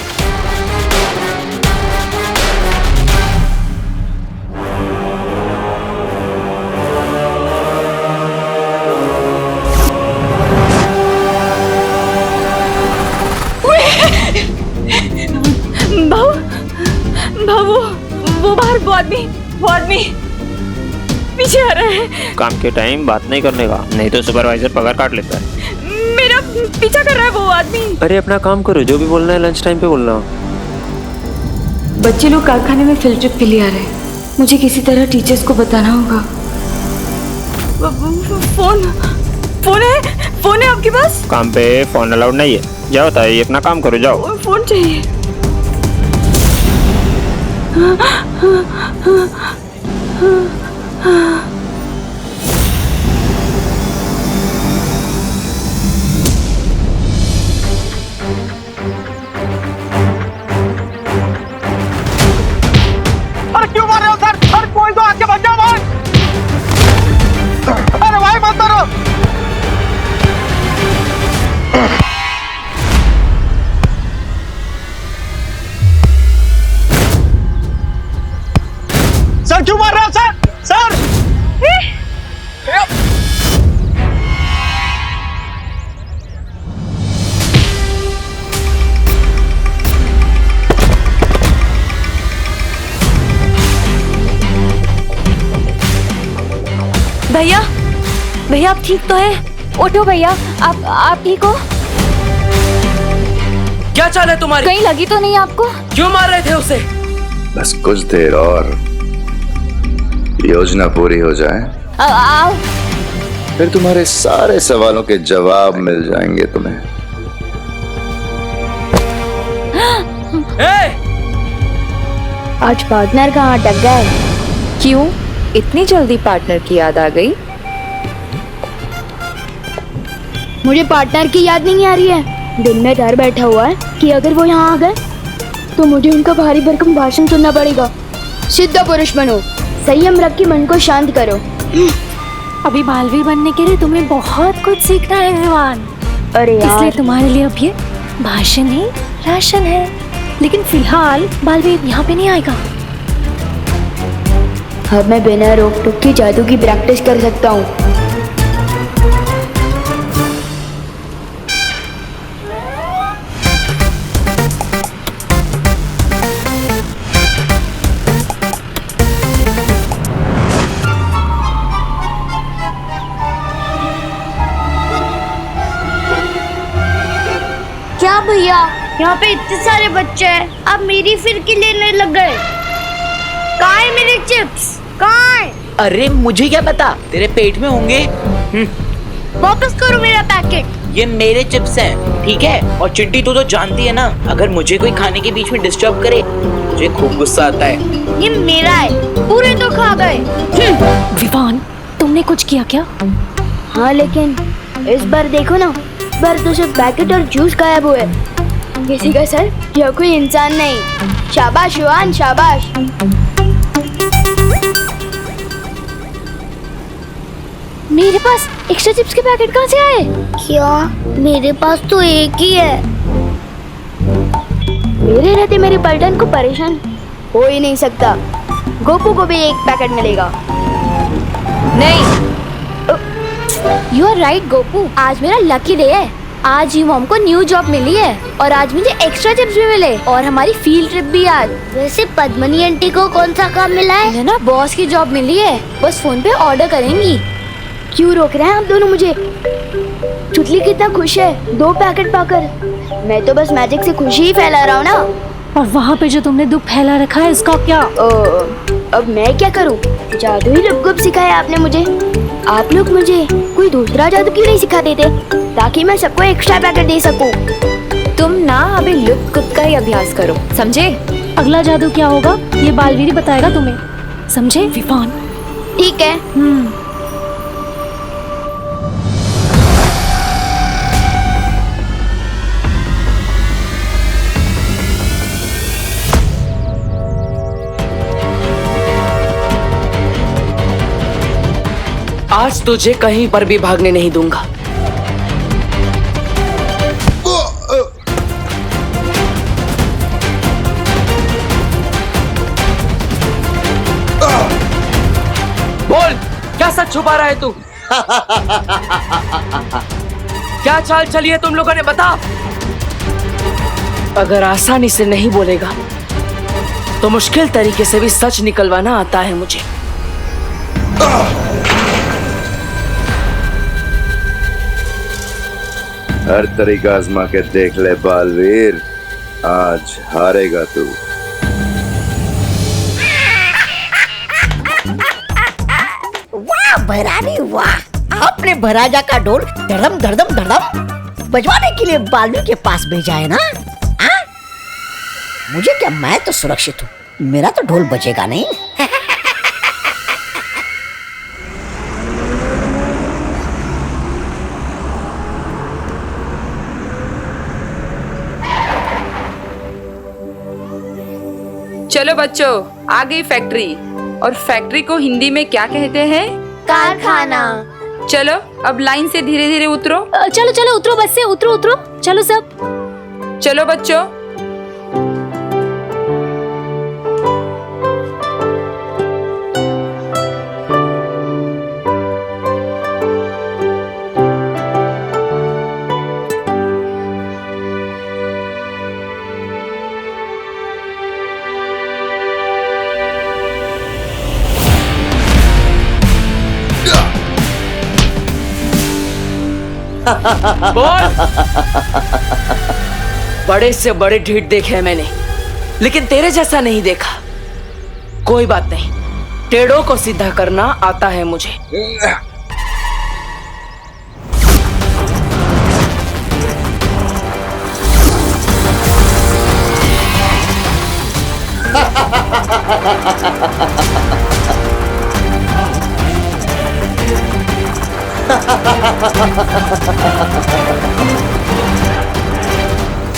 वो बाहर वो आदमी पीछे आ रहा है। काम के टाइम बात नहीं करने का, नहीं तो सुपरवाइजर पगार काट लेता है। मेरा पीछा कर रहा है वो आदमी। अरे अपना काम करो, जो भी बोलना है लंच टाइम पे बोलना। बच्चे लोग कारखाने में फील्ड ट्रिप के लिए आ रहे हैं। मुझे किसी तरह टीचर्स को बताना होगा। फोन है आपके पास? काम पे फोन अलाउड नहीं है। जाओ ताई, अपना काम करो, जाओ। फोन चाहिए। अरे क्यों मार रहे हो सर? अरे कोई तो आके बच जाओ भाई। अरे भाई मत मारो। सर क्यों मार रहे हो सर? सर भैया आप ठीक तो है? उठो भैया, आप ठीक हो? क्या चाल है तुम्हारी? कहीं लगी तो नहीं आपको? क्यों मार रहे थे उसे? बस कुछ देर और योजना पूरी हो जाए, आओ। फिर तुम्हारे सारे सवालों के जवाब मिल जाएंगे तुम्हें। आज पार्टनर कहाँ अटक गए? क्यों इतनी जल्दी पार्टनर की याद आ गई? मुझे पार्टनर की याद नहीं आ रही है। दिल में डर बैठा हुआ है कि अगर वो यहाँ आ गए तो मुझे उनका भारी भरकम भाषण सुनना पड़ेगा। सिद्ध पुरुष बनो, संयम रख के मन को शांत करो। अभी बालवीर बनने के लिए तुम्हें बहुत कुछ सीखना है विवान। अरे यार, इसलिए तुम्हारे लिए अब ये भाषण ही राशन है। लेकिन फिलहाल बालवीर यहाँ पे नहीं आएगा। अब मैं बिना रोक टोक के जादू की प्रैक्टिस कर सकता हूँ। क्या भैया, यहाँ पे इतने सारे बच्चे हैं, अब मेरी फिरकी लेने लग गए। कहाँ है मेरे चिप्स? कहाँ है? अरे मुझे क्या पता, तेरे पेट में होंगे। वापस करो मेरा पैकेट। ये मेरे चिप्स हैं, ठीक है? और चिट्टी तू तो जानती है ना, अगर मुझे कोई खाने के बीच में डिस्टर्ब करे मुझे खूब गुस्सा आता है। ये मेरा है, पूरे तो खा गए। विवान, तुमने कुछ किया क्या? हाँ, लेकिन इस बार देखो ना, इस बार तो सिर्फ पैकेट और जूस गायब हुए। किसी का सर या कोई इंसान नहीं। शाबाश युवान, शाबाश। मेरे पास एक्स्ट्रा चिप्स के पैकेट कहाँ से आए? क्या? मेरे पास तो एक ही है। मेरे रहते मेरे पलटन को परेशान हो ही नहीं सकता। गोपू को भी एक पैकेट मिलेगा। नहीं, यू आर राइट गोपू, आज मेरा लकी डे है। आज ही मॉम को न्यू जॉब मिली है और आज मुझे एक्स्ट्रा चिप्स भी मिले और हमारी फील्ड ट्रिप भी आज। वैसे पद्मनी आंटी को कौन सा काम मिला है? है ना, बॉस की जॉब मिली है, बस फोन पे ऑर्डर करेंगी। क्यों रोक रहे हैं आप दोनों मुझे? चुटली कितना खुश है 2 पैकेट पाकर। मैं तो बस मैजिक से खुशी ही फैला रहा हूँ ना। और वहाँ पे जो तुमने दुख फैला रखा है, इसका क्या? अब मैं क्या करूँ? जादू ही लुप सिखाया आपने मुझे। आप लोग मुझे कोई दूसरा जादू क्यों नहीं सिखा देते, ताकि मैं सबको एक्स्ट्रा पैकेट दे सकूं? तुम ना अभी लुप कुप का ही अभ्यास करो, समझे? अगला जादू क्या होगा ये बालवीर बताएगा तुम्हें, समझे विवान? ठीक है। आज तुझे कहीं पर भी भागने नहीं दूंगा। बोल, क्या सच छुपा रहा है तू? क्या चाल चली है तुम लोगों ने, बता। अगर आसानी से नहीं बोलेगा तो मुश्किल तरीके से भी सच निकलवाना आता है मुझे। हर तरीका आजमा के देख ले बालवीर, आज हारेगा तू। वाह भैरानी वाह, आपने भराजा का ढोल धड़म धड़म धड़म बजवाने के लिए बालवीर के पास भेजा है ना? मुझे क्या, मैं तो सुरक्षित हूँ, मेरा तो ढोल बजेगा नहीं। चलो बच्चों, आ गई फैक्ट्री। और फैक्ट्री को हिंदी में क्या कहते हैं? कारखाना। चलो अब लाइन से धीरे धीरे उतरो। चलो चलो उतरो, बस से उतरो उतरो, चलो सब। चलो बच्चों। बोल। बड़े से बड़े ढीठ देखे हैं मैंने, लेकिन तेरे जैसा नहीं देखा। कोई बात नहीं, टेढ़ों को सीधा करना आता है मुझे।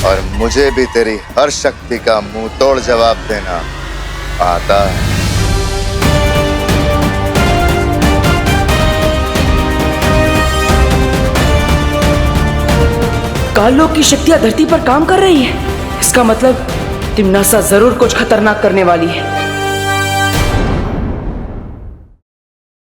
और मुझे भी तेरी हर शक्ति का मुंह तोड़ जवाब देना आता है। कालों की शक्तियां धरती पर काम कर रही है। इसका मतलब तिम्नासा जरूर कुछ खतरनाक करने वाली है।